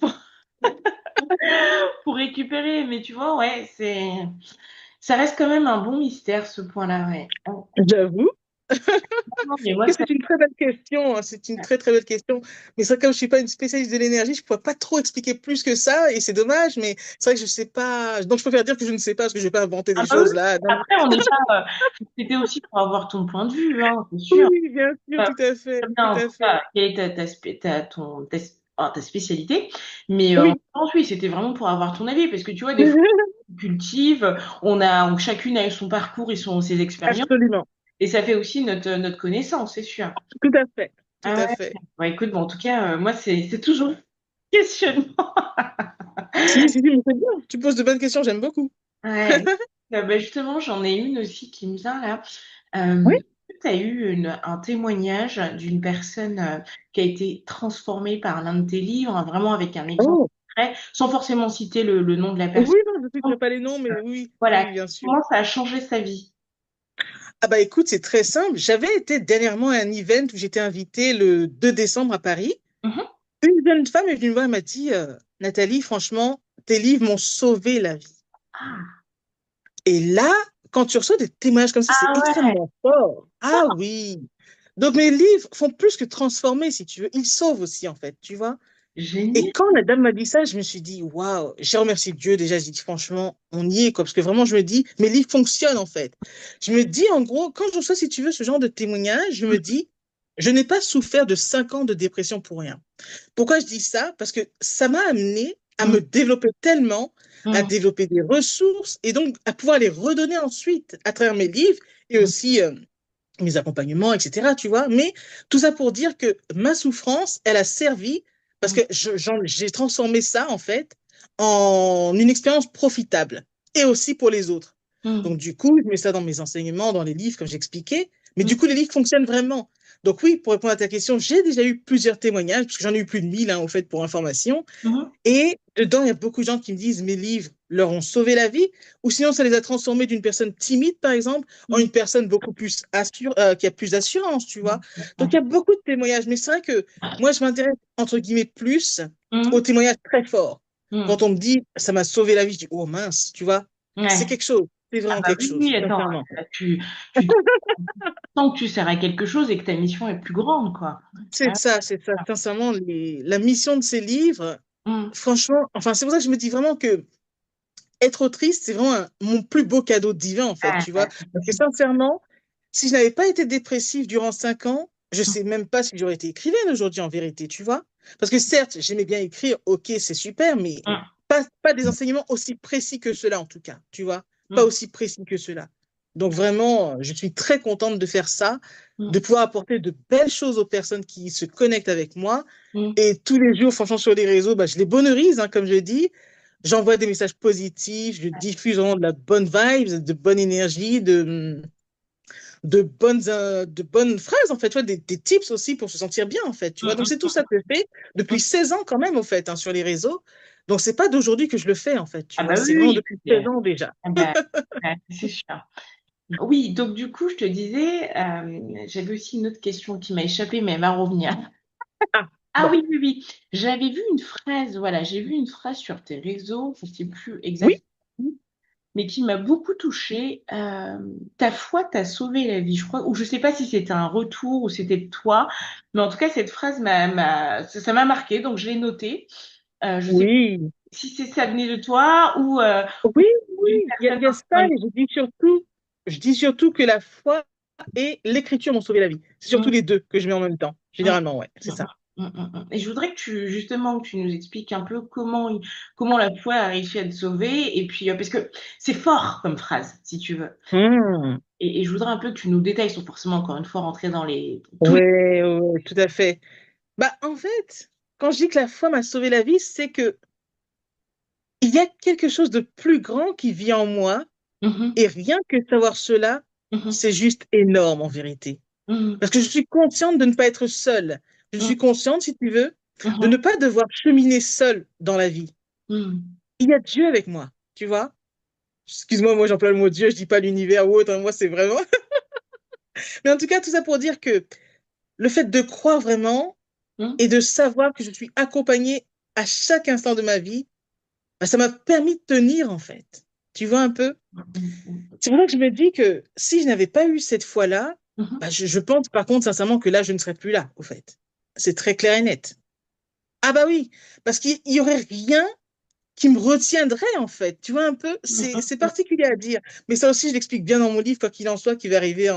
pour récupérer, mais tu vois, ouais, ça reste quand même un bon mystère, ce point-là, ouais. Oh, J'avoue. non, mais moi, ça. C'est une très belle question, hein. C'est une très très belle question. Mais c'est vrai que comme je suis pas une spécialiste de l'énergie, je pourrais pas trop expliquer plus que ça et c'est dommage. Mais c'est vrai que je sais pas. Donc je préfère dire que je ne sais pas parce que je vais pas inventer Ah des bah oui, choses là. Non. après, on n'est pas. C'était aussi pour avoir ton point de vue, hein, c'est Oui, sûr. oui, bien sûr, Bah, tout à fait, très bien, tout en à tout fait. cas, quelle est ta spécialité. Mais en Oui. France, oui, c'était vraiment pour avoir ton avis, parce que tu vois, des fois, on cultive, chacune a son parcours et ses expériences, Absolument. et ça fait aussi notre connaissance, c'est sûr. Tout à fait. Tout Ah à ouais. fait. Bon, écoute, bon, en tout cas, moi, c'est toujours questionnement. Si, si, si, mais c'est bien. Tu poses de bonnes questions, j'aime beaucoup. Ouais. Bah, justement, j'en ai une aussi qui me vient là. Oui. Tu as eu un témoignage d'une personne qui a été transformée par l'un de tes livres, hein, vraiment avec un exemple Oh, concret, sans forcément citer le nom de la personne. oui, non, je ne citerai pas les noms, mais oui, Voilà, oui, bien sûr. comment ça a changé sa vie? Ah bah écoute, c'est très simple. J'avais été dernièrement à un event où j'étais invitée le 2 décembre à Paris. Mhm. Une jeune femme est venue me voir et m'a dit, Nathalie, franchement, tes livres m'ont sauvé la vie. Ah, Et là, quand tu reçois des témoignages comme ça, c'est ah ouais, extrêmement fort. Ah oui. Donc mes livres font plus que transformer, si tu veux. Ils sauvent aussi, en fait, tu vois. Et génial. quand la dame m'a dit ça, je me suis dit, waouh, j'ai remercié Dieu déjà. J'ai dit, franchement, on y est, quoi. Parce que vraiment, je me dis, mes livres fonctionnent, en fait. Je me dis, en gros, quand je reçois, si tu veux, ce genre de témoignage, je me dis, je n'ai pas souffert de 5 ans de dépression pour rien. Pourquoi je dis ça? Parce que ça m'a amené à Mm, me développer tellement, à mm, développer des ressources et donc à pouvoir les redonner ensuite à travers mes livres et mm, aussi mes accompagnements, etc. Tu vois? Mais tout ça pour dire que ma souffrance, elle a servi parce mm, que j'ai transformé ça, en fait, en une expérience profitable et aussi pour les autres. mm, Donc, du coup, je mets ça dans mes enseignements, dans les livres, comme j'expliquais. Mais mm, du coup, les livres fonctionnent vraiment. Donc, oui, pour répondre à ta question, j'ai déjà eu plusieurs témoignages, parce que j'en ai eu plus de 1000, hein, au fait, pour information. mhm, Et dedans, il y a beaucoup de gens qui me disent mes livres leur ont sauvé la vie, ou sinon ça les a transformés d'une personne timide, par exemple, en mm, une personne beaucoup plus qui a plus d'assurance, tu vois. Donc il y a mm, beaucoup de témoignages, mais c'est vrai que moi, je m'intéresse, entre guillemets, plus aux mm, témoignages très forts. Quand mm. on me dit ça m'a sauvé la vie, je dis oh mince, tu vois, c'est Ouais. quelque chose, c'est Ah vraiment bah quelque oui, chose, oui, attends, sincèrement. là, tu sens que tu sers à quelque chose et que ta mission est plus grande, quoi. Ah, C'est ça, sincèrement, la mission de ces livres, mm. franchement, enfin, c'est pour ça que je me dis vraiment que être autrice, c'est vraiment mon plus beau cadeau divin, en fait, Ah, tu vois. Parce que sincèrement, si je n'avais pas été dépressive durant 5 ans, je sais même pas si j'aurais été écrivaine aujourd'hui, en vérité, tu vois. Parce que certes, j'aimais bien écrire, ok, c'est super, mais mm, pas des enseignements aussi précis que cela, en tout cas, tu vois. Pas mm, aussi précis que cela. Donc vraiment, je suis très contente de faire ça, de mm, pouvoir apporter de belles choses aux personnes qui se connectent avec moi. mm. Et tous les jours, franchement, sur les réseaux, bah, je les bonheurise, hein, comme je dis. J'envoie des messages positifs, je diffuse vraiment de la bonne vibe, de bonne énergie, de bonnes phrases, en fait, tu vois, des tips aussi pour se sentir bien, en fait, tu vois. Donc, c'est tout ça que je fais depuis 16 ans quand même, au fait, hein, sur les réseaux. Donc, c'est pas d'aujourd'hui que je le fais, en fait, tu Ah vois. bah C'est oui, vraiment oui. depuis 16 ans déjà. Ah bah, ouais, c'est sûr. Oui, donc du coup, je te disais, j'avais aussi une autre question qui m'a échappé, mais elle va revenir. Ah, Ah bon. oui, oui, oui. J'avais vu une phrase, voilà, j'ai vu une phrase sur tes réseaux, je ne sais plus Oui, exactement, mais qui m'a beaucoup touchée. Ta foi t'a sauvé la vie, je crois, ou je ne sais pas si c'était un retour ou c'était de toi, mais en tout cas, cette phrase ça m'a marqué, donc je l'ai notée. Je sais pas Oui, si c'est ça venait de toi ou oui, d'une oui, personne il y a ça, et je dis surtout que la foi et l'écriture m'ont sauvé la vie. C'est surtout Mm, les deux que je mets en même temps. mm, Généralement, ouais, c'est mm, ça. Et je voudrais que justement, que tu nous expliques un peu comment la foi a réussi à te sauver. Et puis, parce que c'est fort comme phrase, si tu veux. Hmm. Et je voudrais un peu que tu nous détailles, sans forcément, encore une fois, rentrer dans tous les. Ouais, ouais, ouais, tout à fait. Bah, en fait, quand je dis que la foi m'a sauvé la vie, c'est que il y a quelque chose de plus grand qui vit en moi, Mhm, et rien que savoir cela, mhm, c'est juste énorme en vérité. mhm, Parce que je suis consciente de ne pas être seule. Je mhm, suis consciente, si tu veux, de mhm, ne pas devoir cheminer seule dans la vie. mhm. Il y a Dieu avec moi, tu vois. Excuse-moi, moi j'emploie le mot Dieu, je dis pas l'univers ou autre, hein, moi c'est vraiment. Mais en tout cas, tout ça pour dire que le fait de croire vraiment Mhm. et de savoir que je suis accompagnée à chaque instant de ma vie, bah, ça m'a permis de tenir en fait. Tu vois un peu? Mhm. C'est pour ça que je me dis que si je n'avais pas eu cette foi-là, Mhm. bah, je pense par contre sincèrement que là, je ne serais plus là, au fait. C'est très clair et net. Ah bah oui, parce qu'il y aurait rien qui me retiendrait en fait. Tu vois un peu, c'est Mhm. particulier à dire, mais ça aussi je l'explique bien dans mon livre, quoi qu'il en soit, qui va arriver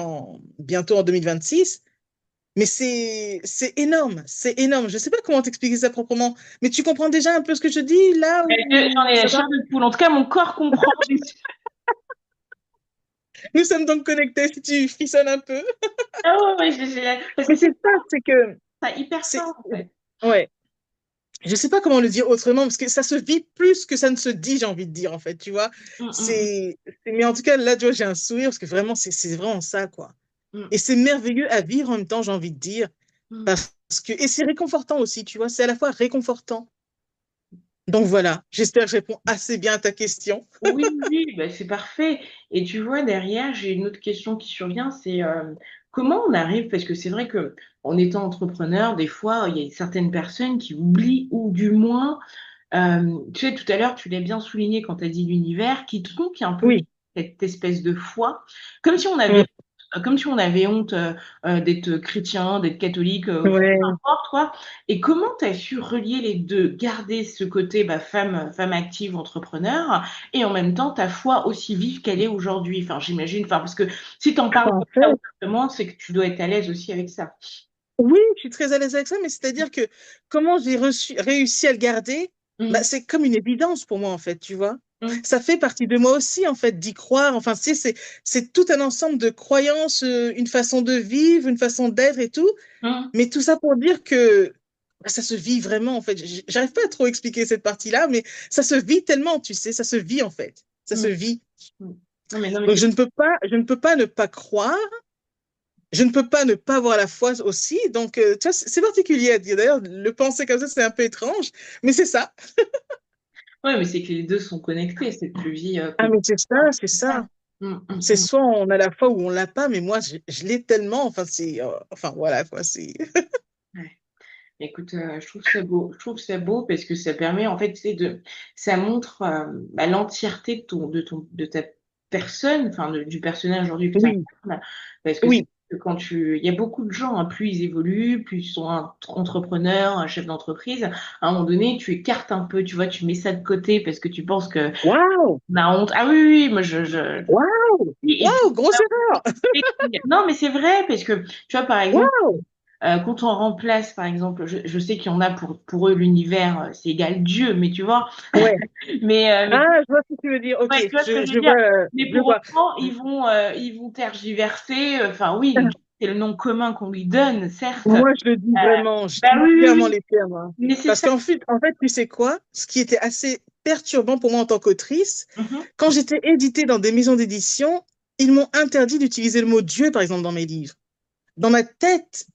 bientôt en 2026. Mais c'est énorme, c'est énorme. Je sais pas comment t'expliquer ça proprement, mais tu comprends déjà un peu ce que je dis là J'en ou ai la ça va? chair de poule. En tout cas, mon corps comprend. Nous sommes donc connectés si tu frissonnes un peu. Ah ouais, ouais, parce que Mais c'est c'est ça, c'est que ça hyper c'est fort, en fait. ouais. Je sais pas comment le dire autrement parce que ça se vit plus que ça ne se dit, j'ai envie de dire en fait, tu vois. Mhm, Mais en tout cas là, tu vois, j'ai un sourire parce que vraiment c'est vraiment ça quoi. mhm, Et c'est merveilleux à vivre en même temps, j'ai envie de dire, mhm. parce que et c'est réconfortant aussi, tu vois, c'est à la fois réconfortant. Donc voilà, j'espère que je réponds assez bien à ta question. Oui, oui, bah, c'est parfait. Et tu vois, derrière, j'ai une autre question qui survient, c'est comment on arrive, parce que c'est vrai que en étant entrepreneur, des fois, il y a certaines personnes qui oublient, ou du moins, tu sais, tout à l'heure, tu l'as bien souligné quand tu as dit l'univers, qui tronque un peu Oui. cette espèce de foi, comme si on avait, Mm. comme si on avait honte d'être chrétien, d'être catholique, peu Ouais. importe, quoi. Et comment tu as su relier les deux, garder ce côté bah, femme active, entrepreneur, et en même temps ta foi aussi vive qu'elle est aujourd'hui. Enfin, j'imagine, enfin, parce que si tu en parles En comme ça fait, ouvertement, c'est que tu dois être à l'aise aussi avec ça. oui, je suis très à l'aise avec ça, mais c'est-à-dire que comment réussi à le garder, bah, Mhm. c'est comme une évidence pour moi, en fait, tu vois. Mhm. Ça fait partie de moi aussi, en fait, d'y croire. Enfin, tu sais, c'est tout un ensemble de croyances, une façon de vivre, une façon d'être et tout. Mhm. Mais tout ça pour dire que bah, ça se vit vraiment, en fait. J'arrive pas à trop expliquer cette partie-là, mais ça se vit tellement, tu sais, ça se vit, en fait. Ça se Mhm. vit. Mhm. Non, mais Donc, je ne peux pas ne pas croire. Je ne peux pas ne pas avoir la foi aussi. Donc, tu vois, c'est particulier à dire. D'ailleurs, le penser comme ça, c'est un peu étrange, mais c'est ça. ouais, mais c'est que les deux sont connectés, cette vie Ah, que tu mais c'est ça, as. c'est ça. Mhm. C'est Mhm. soit on a la foi ou on l'a pas, mais moi, je l'ai tellement. Enfin, enfin, voilà, quoi. Ouais. Écoute, je trouve ça beau. Je trouve ça beau parce que ça permet, en fait, tu sais, ça montre bah, l'entièreté de ta personne, enfin, du personnage aujourd'hui que tu Oui, incarnes. Parce que c'est oui, que il y a beaucoup de gens, hein, plus ils évoluent, plus ils sont entrepreneurs, un chef d'entreprise. À un moment donné, tu écartes un peu, tu vois, tu mets ça de côté parce que tu penses que waouh, on a honte. Ah oui, oui, oui, moi, waouh, et puis, waouh, grosse erreur. non, mais c'est vrai parce que, tu vois, par exemple. Waouh, Quand on remplace, par exemple, je sais qu'il y en a pour eux, l'univers, c'est égal Dieu, mais tu vois, ouais. mais Ah, je vois ce que tu veux dire. Ok, ouais, tu vois ce que je je veux dire. vois, Mais je pour vois. autant, ils vont tergiverser. Enfin, oui, c'est le nom commun qu'on lui donne, certes. Moi, je le dis vraiment, je Bah dis oui, oui, clairement oui, les termes, hein. mais c'est Parce ça. qu'en fait, tu sais quoi? Ce qui était assez perturbant pour moi en tant qu'autrice, Mhm, quand j'étais éditée dans des maisons d'édition, ils m'ont interdit d'utiliser le mot Dieu, par exemple, dans mes livres. Dans ma tête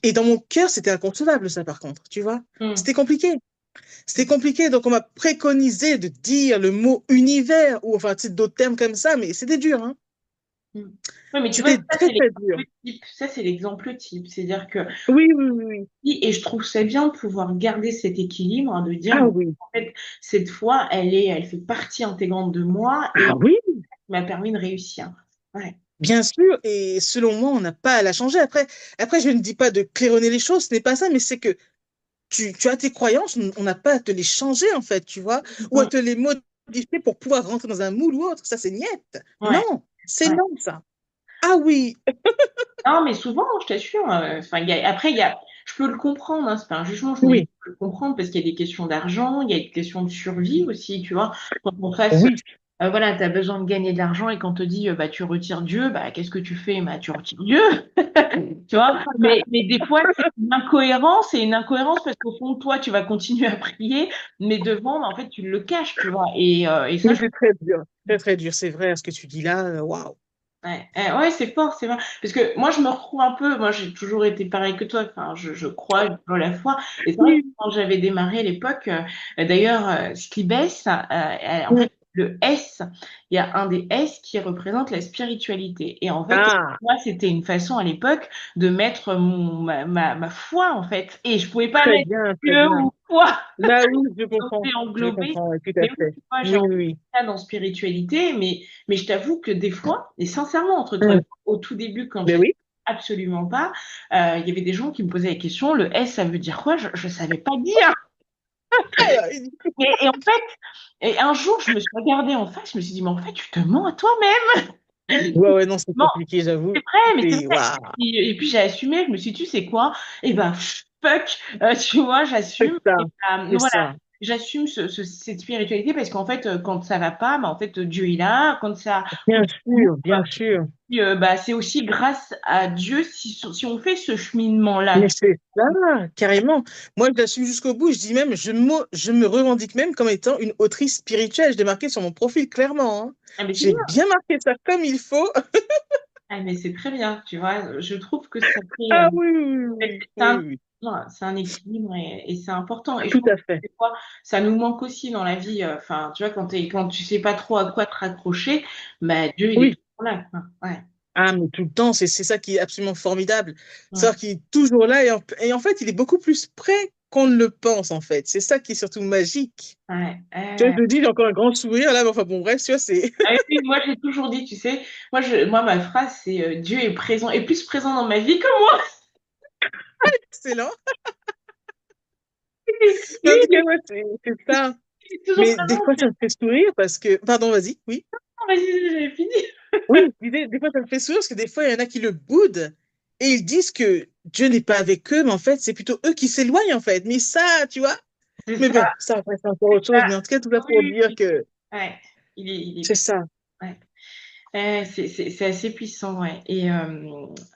et dans mon cœur, c'était inconcevable, ça, par contre, tu vois? mhm, C'était compliqué. C'était compliqué, donc on m'a préconisé de dire le mot univers, ou enfin, tu sais, d'autres termes comme ça, mais c'était dur, hein? mhm. Ouais, mais tu vois, C'était ça, très, c'est très dur. l'exemple type. Ça, c'est l'exemple type. C'est-à-dire que Oui, oui, oui, oui. oui, et je trouve ça bien de pouvoir garder cet équilibre, hein, de dire, Ah bon, oui, en fait, cette fois, elle fait partie intégrante de moi et ah oui. m'a permis de réussir. Ouais. Bien sûr, et selon moi, on n'a pas à la changer. Après, je ne dis pas de claironner les choses, ce n'est pas ça, mais c'est que tu as tes croyances, on n'a pas à te les changer, en fait, tu vois, ou à Mm. te les modifier pour pouvoir rentrer dans un moule ou autre. Ça, c'est niette. Ouais, Non, c'est ouais. non, ça. Ah oui, Non, mais souvent, je t'assure, enfin, après, je peux le comprendre, hein, c'est pas un jugement, je oui, peux le comprendre parce qu'il y a des questions d'argent, il y a des questions de survie aussi, tu vois. Quand on face, oui, voilà, tu as besoin de gagner de l'argent et quand on te dit, bah, tu retires Dieu, bah, qu'est-ce que tu fais? Bah, tu retires Dieu, tu vois. Mais des fois, c'est une incohérence parce qu'au fond, toi, tu vas continuer à prier, mais devant, bah, en fait, tu le caches, tu vois. Et ça, mais c'est très dur, très, très dur. C'est vrai, ce que tu dis là, waouh. ouais, ouais, c'est fort, c'est vrai. Parce que moi, je me retrouve un peu, moi, j'ai toujours été pareil que toi, enfin, je crois, j'ai toujours la foi. Et c'est vrai que Oui, quand j'avais démarré à l'époque, d'ailleurs, Sklibes, en oui. fait, le S, il y a un des S qui représente la spiritualité. Et en fait, Ah, moi, c'était une façon à l'époque de mettre ma foi, en fait. Et je pouvais pas très mettre bien, très Dieu bien. ou foi. Là, oui, Donc, c'est je englobé. comprends, ouais, tout à Mais oui, fait. tu vois, j'ai Oui, entendu oui, ça dans spiritualité, mais je t'avoue que des fois, et sincèrement, entre oui. toi et moi, au tout début, quand Mais j'étais oui. absolument pas, il y avait des gens qui me posaient la question, le S, ça veut dire quoi? Je savais pas dire. Alors, Et en fait, et un jour, je me suis regardée en face, je me suis dit, mais en fait, tu te mens à toi-même. ouais, ouais, non, c'est Bon, compliqué, j'avoue. c'est vrai, mais c'est C'est, vrai. waouh, Et puis j'ai assumé, je me suis dit, tu sais quoi? Eh ben, fuck, tu vois, c'est j'assume. ça, Et, c'est voilà, ça. j'assume cette spiritualité parce qu'en fait, quand ça va pas, bah, en fait, Dieu est là. Quand ça Bien continue, sûr, bien sûr. bah, c'est aussi grâce à Dieu si on fait ce cheminement-là. Mais c'est ça, carrément. Moi, je l'assume jusqu'au bout. Je dis même, je me revendique même comme étant une autrice spirituelle. Je l'ai marqué sur mon profil, clairement, hein. Ah, mais c'est J'ai bien. bien marqué ça comme il faut. Ah, mais c'est très bien, tu vois. Je trouve que ça fait, Ah oui, oui, oui, c'est oui, un, oui, c'est un équilibre et c'est important. Et je tout pense à que fait. des fois, ça nous manque aussi dans la vie. Enfin, tu vois, quand tu sais pas trop à quoi te raccrocher, bah, Dieu, il est Oui. toujours là, quoi. Ouais. Ah, mais tout le temps, c'est ça qui est absolument formidable. Ouais. C'est-à-dire qu'il est toujours là et en fait, il est beaucoup plus près qu'on ne le pense, en fait. C'est ça qui est surtout magique. Ouais. Tu vois, je te dis, j'ai encore un grand sourire là, mais enfin bon, bref, tu vois, c'est Ah oui, moi, j'ai toujours dit, tu sais, moi, ma phrase, c'est Dieu est présent, est plus présent dans ma vie que moi. excellent. Mais en Lui, tout cas, ouais, c'est ça. il est toujours Mais des présent. fois, ça me fait sourire parce que, pardon, vas-y, oui. Vas-y, j'ai fini. Oui, des fois, ça me fait sourire parce que des fois, il y en a qui le boudent et ils disent que Dieu n'est pas avec eux, mais en fait, c'est plutôt eux qui s'éloignent, en fait. Mais ça, tu vois. C'est Mais bon, ça, ça, après, c'est encore c'est autre chose. ça. Mais en tout cas, tout ça Oui, pour oui, dire oui. que Ouais. Il est c'est ça. ouais. C'est assez puissant, ouais.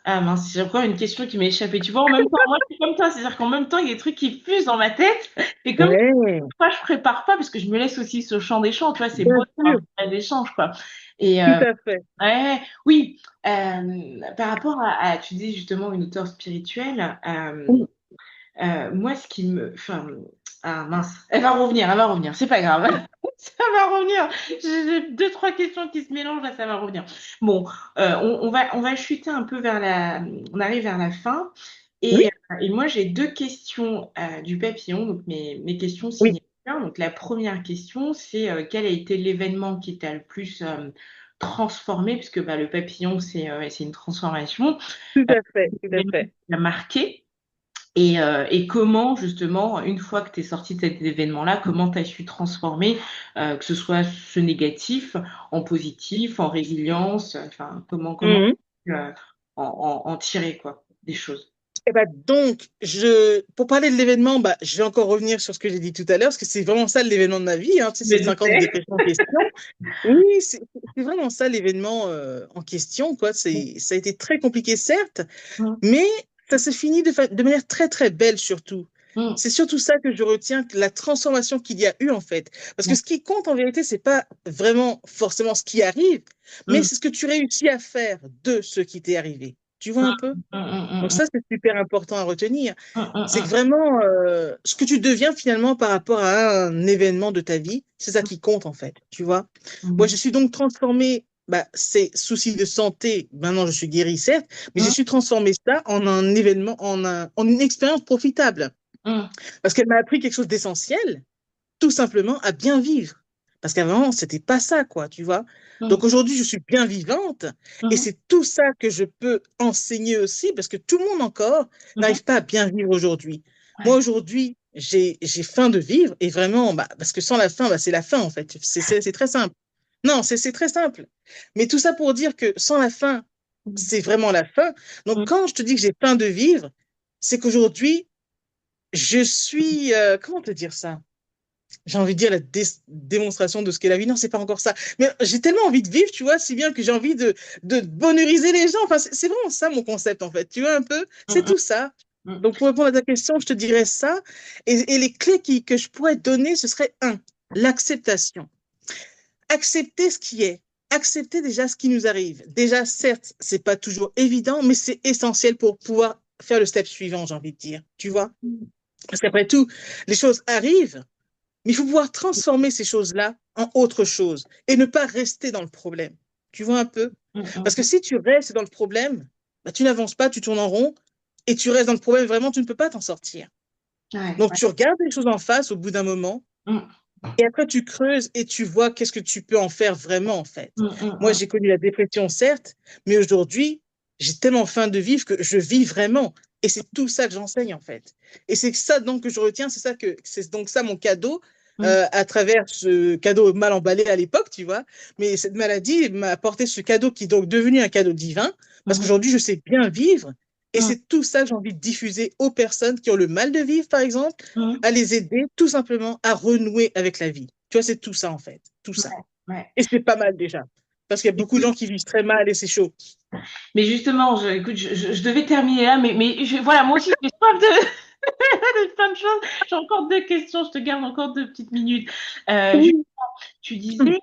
Ah mince, j'ai encore une question qui m'est échappée. Tu vois, en même temps, moi, je suis comme toi, c'est-à-dire qu'en même temps, il y a des trucs qui fusent dans ma tête. Et comme Ouais, moi, je prépare pas, parce que je me laisse aussi ce champ des champs, tu vois, c'est bien beau sûr, d'avoir un échange, quoi. Et tout à fait. ouais, oui, par rapport tu dis justement une auteure spirituelle, Oui, moi, ce qui me... Enfin, ah mince, elle va revenir, c'est pas grave. Ça va revenir. J'ai deux, trois questions qui se mélangent, là, ça va revenir. Bon, on va chuter un peu vers la... On arrive vers la fin. oui, Et moi, j'ai deux questions du papillon, donc mes questions oui, signées. Donc, la première question, c'est quel a été l'événement qui t'a le plus transformé, puisque bah, le papillon, c'est une transformation, tout à fait, tout à l'événement fait. qui t'a marqué. Et comment, justement, une fois que tu es sorti de cet événement-là, comment tu as su transformer, que ce soit ce négatif en positif, en résilience, enfin, comment Mhm. euh, en tirer, quoi, des choses. Eh ben donc, pour parler de l'événement, bah, je vais encore revenir sur ce que j'ai dit tout à l'heure, parce que c'est vraiment ça l'événement de ma vie, hein, tu sais, Je c'est me le 50 de doutais. dépression en question. Oui, c'est vraiment ça l'événement en question, quoi. Ça a été très compliqué, certes, Mm, mais ça s'est fini de manière très, très belle, surtout. mm, C'est surtout ça que je retiens, que la transformation qu'il y a eu, en fait. Parce que mm, ce qui compte, en vérité, c'est pas vraiment forcément ce qui arrive, mais mm, c'est ce que tu réussis à faire de ce qui t'est arrivé. Tu vois un peu? mm, mm, Donc mm, ça, c'est super important à retenir. mm, mm, C'est que mm, vraiment, ce que tu deviens finalement par rapport à un événement de ta vie, c'est ça qui compte en fait, tu vois. Moi, je mm, suis donc transformée, bah, ces soucis de santé, maintenant je suis guérie, certes, mais j'ai mm, su transformer ça en un événement, en une expérience profitable. mm, Parce qu'elle m'a appris quelque chose d'essentiel, tout simplement à bien vivre. Parce qu'avant, c'était pas ça, quoi, tu vois. mm, Donc aujourd'hui, je suis bien vivante et mm, c'est tout ça que je peux enseigner aussi parce que tout le monde encore mm, mm. n'arrive pas à bien vivre aujourd'hui. Moi, Ouais. aujourd'hui, j'ai faim de vivre et vraiment, bah, parce que sans la faim, bah, c'est la fin en fait. C'est très simple. Non, c'est très simple. Mais tout ça pour dire que sans la faim, c'est vraiment la fin. Donc, Mm, quand je te dis que j'ai faim de vivre, c'est qu'aujourd'hui, je suis, comment te dire ça? J'ai envie de dire la démonstration de ce qu'est la vie. Non, c'est pas encore ça. Mais j'ai tellement envie de vivre, tu vois, si bien que j'ai envie de bonheuriser les gens. Enfin, c'est vraiment ça mon concept, en fait. Tu vois un peu? C'est mm, tout ça. mm, Donc, pour répondre à ta question, je te dirais ça. Et les clés que je pourrais te donner, ce serait un, l'acceptation. Accepter ce qui est. Accepter déjà ce qui nous arrive. Déjà, certes, c'est pas toujours évident, mais c'est essentiel pour pouvoir faire le step suivant, j'ai envie de dire. Tu vois? mm, Parce qu'après tout, les choses arrivent, mais il faut pouvoir transformer ces choses-là en autre chose et ne pas rester dans le problème. Tu vois un peu? mm, Parce que mm. si tu restes dans le problème, bah, tu n'avances pas, tu tournes en rond et tu restes dans le problème, vraiment, tu ne peux pas t'en sortir. Ouais, Donc, ouais. tu regardes les choses en face au bout d'un moment Mm, et après, tu creuses et tu vois qu'est-ce que tu peux en faire vraiment, en fait. mm, Moi, mm, j'ai connu la dépression, certes, mais aujourd'hui, j'ai tellement faim de vivre que je vis vraiment. Et c'est tout ça que j'enseigne, en fait. Et c'est ça, donc, que je retiens, c'est donc ça mon cadeau, mm, à travers ce cadeau mal emballé à l'époque, tu vois. Mais cette maladie m'a apporté ce cadeau qui est donc devenu un cadeau divin, parce mm, qu'aujourd'hui, je sais bien vivre. Et mm, c'est tout ça que j'ai envie de diffuser aux personnes qui ont le mal de vivre, par exemple, mm. à les aider tout simplement à renouer avec la vie. Tu vois, c'est tout ça en fait, tout ça. Ouais, ouais. Et c'est pas mal déjà, parce qu'il y a beaucoup de gens qui vivent très mal et c'est chaud. Mais justement, écoute, je devais terminer là, voilà, moi aussi, j'ai soif de, de plein de choses. J'ai encore deux questions, je te garde encore deux petites minutes. Juste, Oui, tu disais,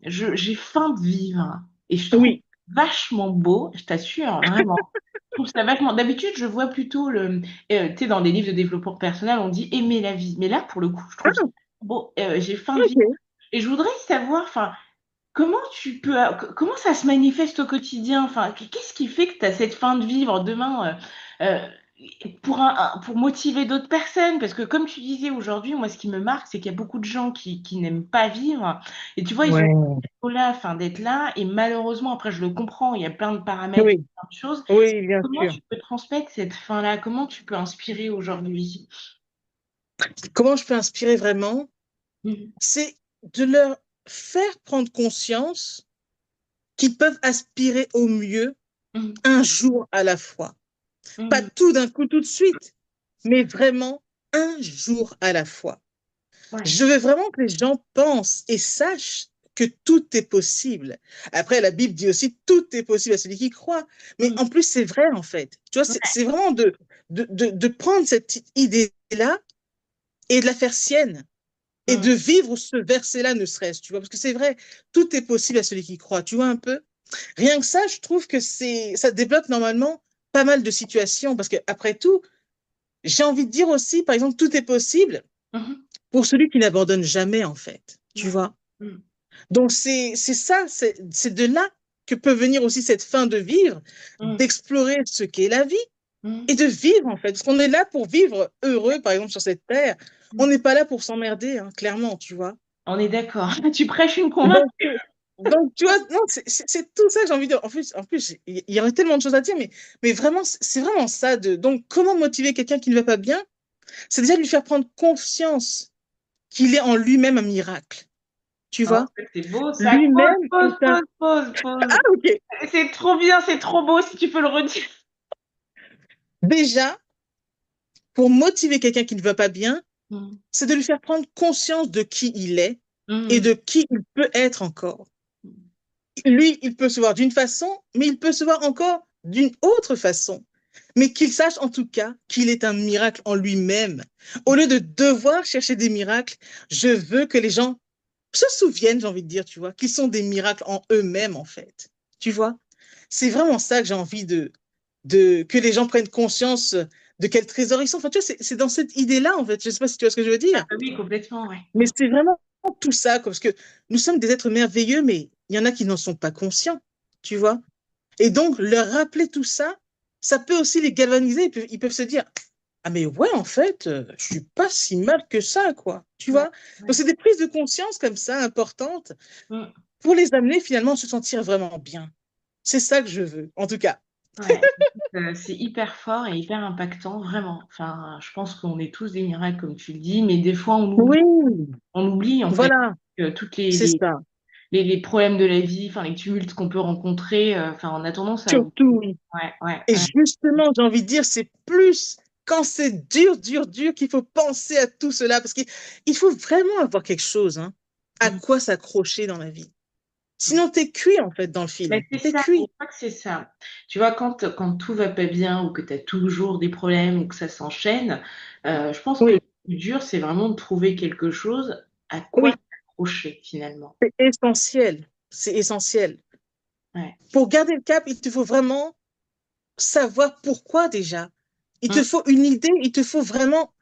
j'ai faim de vivre. Et je trouve oui, vachement beau, je t'assure, vraiment. Je trouve ça vachement. D'habitude, je vois plutôt tu sais, dans des livres de développement personnel, on dit aimer la vie. Mais là, pour le coup, je trouve ça ah, beau. J'ai faim de vivre. ok. Et je voudrais savoir, enfin, comment ça se manifeste au quotidien? Enfin, qu'est-ce qui fait que tu as cette faim de vivre demain pour pour motiver d'autres personnes? Parce que comme tu disais aujourd'hui, moi, ce qui me marque, c'est qu'il y a beaucoup de gens qui n'aiment pas vivre. Et tu vois, ils ont Ouais, là, enfin, d'être là. Et malheureusement, après, je le comprends, il y a plein de paramètres, oui, plein de choses. oui, bien Comment sûr. tu peux transmettre cette faim-là? Comment tu peux inspirer aujourd'hui? Comment je peux inspirer vraiment? Mhm. C'est de leur faire prendre conscience qu'ils peuvent aspirer au mieux Mhm. un jour à la fois. Pas Mhm. tout d'un coup, tout de suite, mais vraiment un jour à la fois. Ouais. Je veux vraiment que les gens pensent et sachent que tout est possible. Après, la Bible dit aussi tout est possible à celui qui croit. Mais Mhm. en plus, c'est vrai, en fait. Tu vois, Ouais. c'est vraiment de prendre cette idée-là et de la faire sienne et Mhm. de vivre ce verset-là, ne serait-ce, tu vois, parce que c'est vrai, tout est possible à celui qui croit. Tu vois un peu? Rien que ça, je trouve que ça débloque normalement pas mal de situations parce que après tout, j'ai envie de dire aussi, par exemple, tout est possible Mhm. pour celui qui n'abandonne jamais, en fait. Tu Ouais. vois? Mhm. Donc, c'est ça, c'est de là que peut venir aussi cette fin de vivre, Mhm. d'explorer ce qu'est la vie Mhm. et de vivre, en fait. Parce qu'on est là pour vivre heureux, par exemple, sur cette terre. On n'est pas là pour s'emmerder, hein, clairement, tu vois. On est d'accord. Tu prêches une convaincue. Donc, tu vois, non, c'est tout ça que j'ai envie de dire. En plus, il y aurait tellement de choses à dire, mais vraiment, c'est vraiment ça. Donc, comment motiver quelqu'un qui ne va pas bien? C'est déjà de lui faire prendre conscience qu'il est en lui-même un miracle. Tu Oh, vois? c'est beau ça. Pause, Lui-même pause, est un... pause, pause, pause. Ah, ok. C'est trop bien, c'est trop beau si tu peux le redire. Déjà, pour motiver quelqu'un qui ne va pas bien, Mm. c'est de lui faire prendre conscience de qui il est et Mm. de qui il peut être encore. Lui, il peut se voir d'une façon, mais il peut se voir encore d'une autre façon. Mais qu'il sache en tout cas qu'il est un miracle en lui-même. Au lieu de devoir chercher des miracles, je veux que les gens se souviennent, j'ai envie de dire, tu vois, qu'ils sont des miracles en eux-mêmes, en fait. Tu vois? C'est vraiment ça que j'ai envie que les gens prennent conscience de quel trésor ils sont. Enfin, tu vois, c'est dans cette idée-là, en fait. Je ne sais pas si tu vois ce que je veux Ah dire. bah oui, complètement, ouais. Mais c'est vraiment tout ça, quoi, parce que nous sommes des êtres merveilleux, mais il y en a qui n'en sont pas conscients, tu vois. Et donc, leur rappeler tout ça, ça peut aussi les galvaniser. Ils peuvent se dire, ah mais ouais, en fait, je suis pas si mal que ça, quoi. Tu Ouais, vois? Donc, ouais. c'est des prises de conscience comme ça, importantes, Mm. pour les amener finalement à se sentir vraiment bien. C'est ça que je veux, en tout cas. Ouais, c'est hyper fort et hyper impactant, vraiment. Enfin, je pense qu'on est tous des miracles, comme tu le dis, mais des fois, Oui, on oublie en fait voilà, que toutes c'est ça. les problèmes de la vie, enfin, les tumultes qu'on peut rencontrer, enfin, on a tendance à oublier. Surtout, oui. Ouais, ouais, Et ouais. justement, j'ai envie de dire, c'est plus quand c'est dur, dur, dur qu'il faut penser à tout cela. Parce qu'il faut vraiment avoir quelque chose, hein, à Mm. quoi s'accrocher dans la vie. Sinon, t'es cuit, en fait, dans le Ben, film. c'est T'es ça, je cuit. crois que c'est ça. Tu vois, quand tout va pas bien ou que tu as toujours des problèmes ou que ça s'enchaîne, je pense que le Oui, plus dur, c'est vraiment de trouver quelque chose à quoi oui, s'accrocher finalement. c'est essentiel. C'est essentiel. Ouais. Pour garder le cap, il te faut vraiment savoir pourquoi déjà. Il te Mm, faut une idée, il te faut vraiment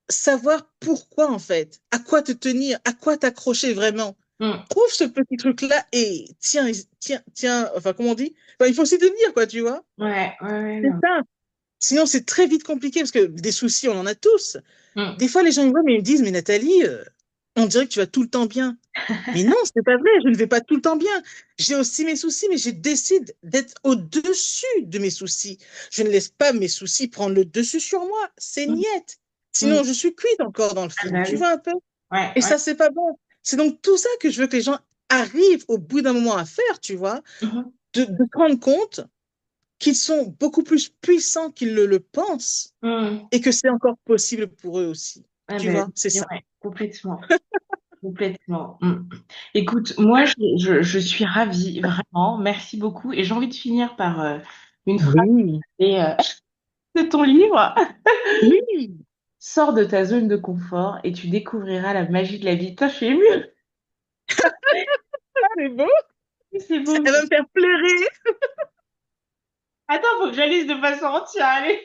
savoir pourquoi, en fait. À quoi te tenir, à quoi t'accrocher vraiment. mm. Trouve ce petit truc-là et tiens, tiens, tiens, enfin, comment on dit? Enfin, il faut s'y tenir, quoi, tu vois? Ouais, ouais, ouais, C'est non. ça. Sinon, c'est très vite compliqué parce que des soucis, on en a tous. Mm. Des fois, les gens me voient, mais ils me disent, mais Nathalie, on dirait que tu vas tout le temps bien. Mais non, c'est pas vrai, je ne vais pas tout le temps bien. J'ai aussi mes soucis, mais je décide d'être au-dessus de mes soucis. Je ne laisse pas mes soucis prendre le dessus sur moi. C'est Mm, niette. mm. Sinon, je suis cuite encore dans le Ah film. bah Tu oui. vois un peu? Ouais, Et ouais. ça, c'est pas bon. C'est donc tout ça que je veux que les gens arrivent au bout d'un moment à faire, tu vois, Mhm. de se rendre compte qu'ils sont beaucoup plus puissants qu'ils le pensent Mm. et que c'est encore possible pour eux aussi. Ah Tu bah vois, c'est oui, ça. ouais, complètement. Complètement. Mm. Écoute, moi, je suis ravie, vraiment. Merci beaucoup. Et j'ai envie de finir par une phrase Oui, et, de ton livre. oui, Sors de ta zone de confort et tu découvriras la magie de la vie. Toi, je suis émue. c'est beau. C'est beau. Elle va me faire pleurer. Attends, faut que je la lise de façon entière. Allez,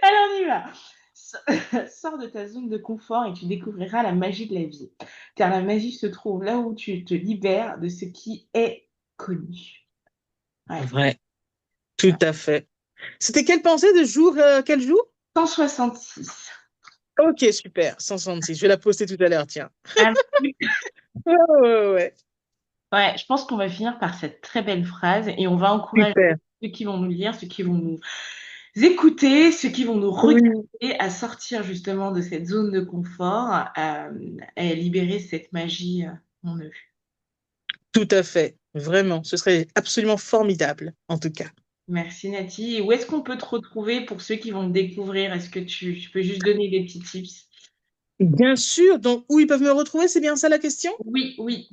allez, on y va. Sors de ta zone de confort et tu découvriras la magie de la vie. Car la magie se trouve là où tu te libères de ce qui est connu. Ouais. Vrai, tout à fait. C'était quelle pensée de jour, quel jour? 166. Ok, super, 166. Je vais la poster tout à l'heure, tiens. Ah, oui. Ouais, ouais, ouais. Ouais, je pense qu'on va finir par cette très belle phrase et on va encourager Super. ceux qui vont nous lire, ceux qui vont nous écouter, ceux qui vont nous Oui, regarder à sortir justement de cette zone de confort, et libérer cette magie en eux. tout à fait. Vraiment, ce serait absolument formidable, en tout cas. Merci Nati. Et où est-ce qu'on peut te retrouver pour ceux qui vont te découvrir? Est-ce que tu peux juste donner des petits tips? Bien sûr, donc où ils peuvent me retrouver, c'est bien ça la question? Oui, oui.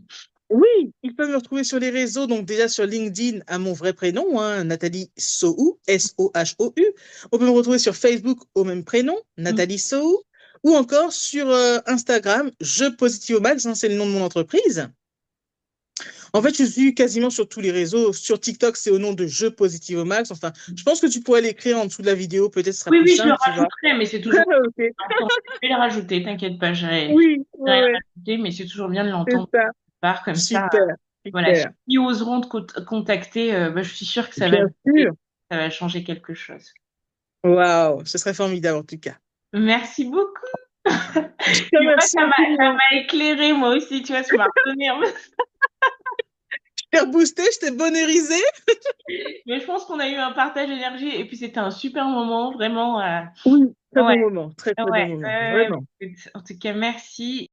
Oui, ils peuvent me retrouver sur les réseaux, donc déjà sur LinkedIn à mon vrai prénom, hein, Nathalie Sohou, S-O-H-O-U. On peut me retrouver sur Facebook au même prénom, Mm. Nathalie Sohou, ou encore sur Instagram, Je Positive Max, hein, c'est le nom de mon entreprise. En fait, je suis quasiment sur tous les réseaux. Sur TikTok, c'est au nom de Je Positive Max. Enfin, je pense que tu pourrais l'écrire en dessous de la vidéo, peut-être ce sera Oui, plus oui, je le simple, tu vois. rajouterai, mais c'est toujours Ok. bien de l'entendre. Je vais le rajouter, t'inquiète pas, Oui, j'ai rien ouais, rajouté, mais c'est toujours bien de c'est l'entendre ça. part comme ça. Super, Voilà, ceux super. qui oseront te contacter, bah, je suis sûre que Bien sûr. ça va changer quelque chose. Waouh, ce serait formidable en tout cas. Merci beaucoup. Je te Tu vois, remercie ça infiniment. m'a éclairé moi aussi, tu vois, tu m'as redonné un peu. Je t'ai reboosté, je t'ai bonheurisé. Mais je pense qu'on a eu un partage d'énergie et puis c'était un super moment, vraiment. Oui, très Ouais, bon moment, très très bon ouais. moment, vraiment. Écoute, en tout cas, merci.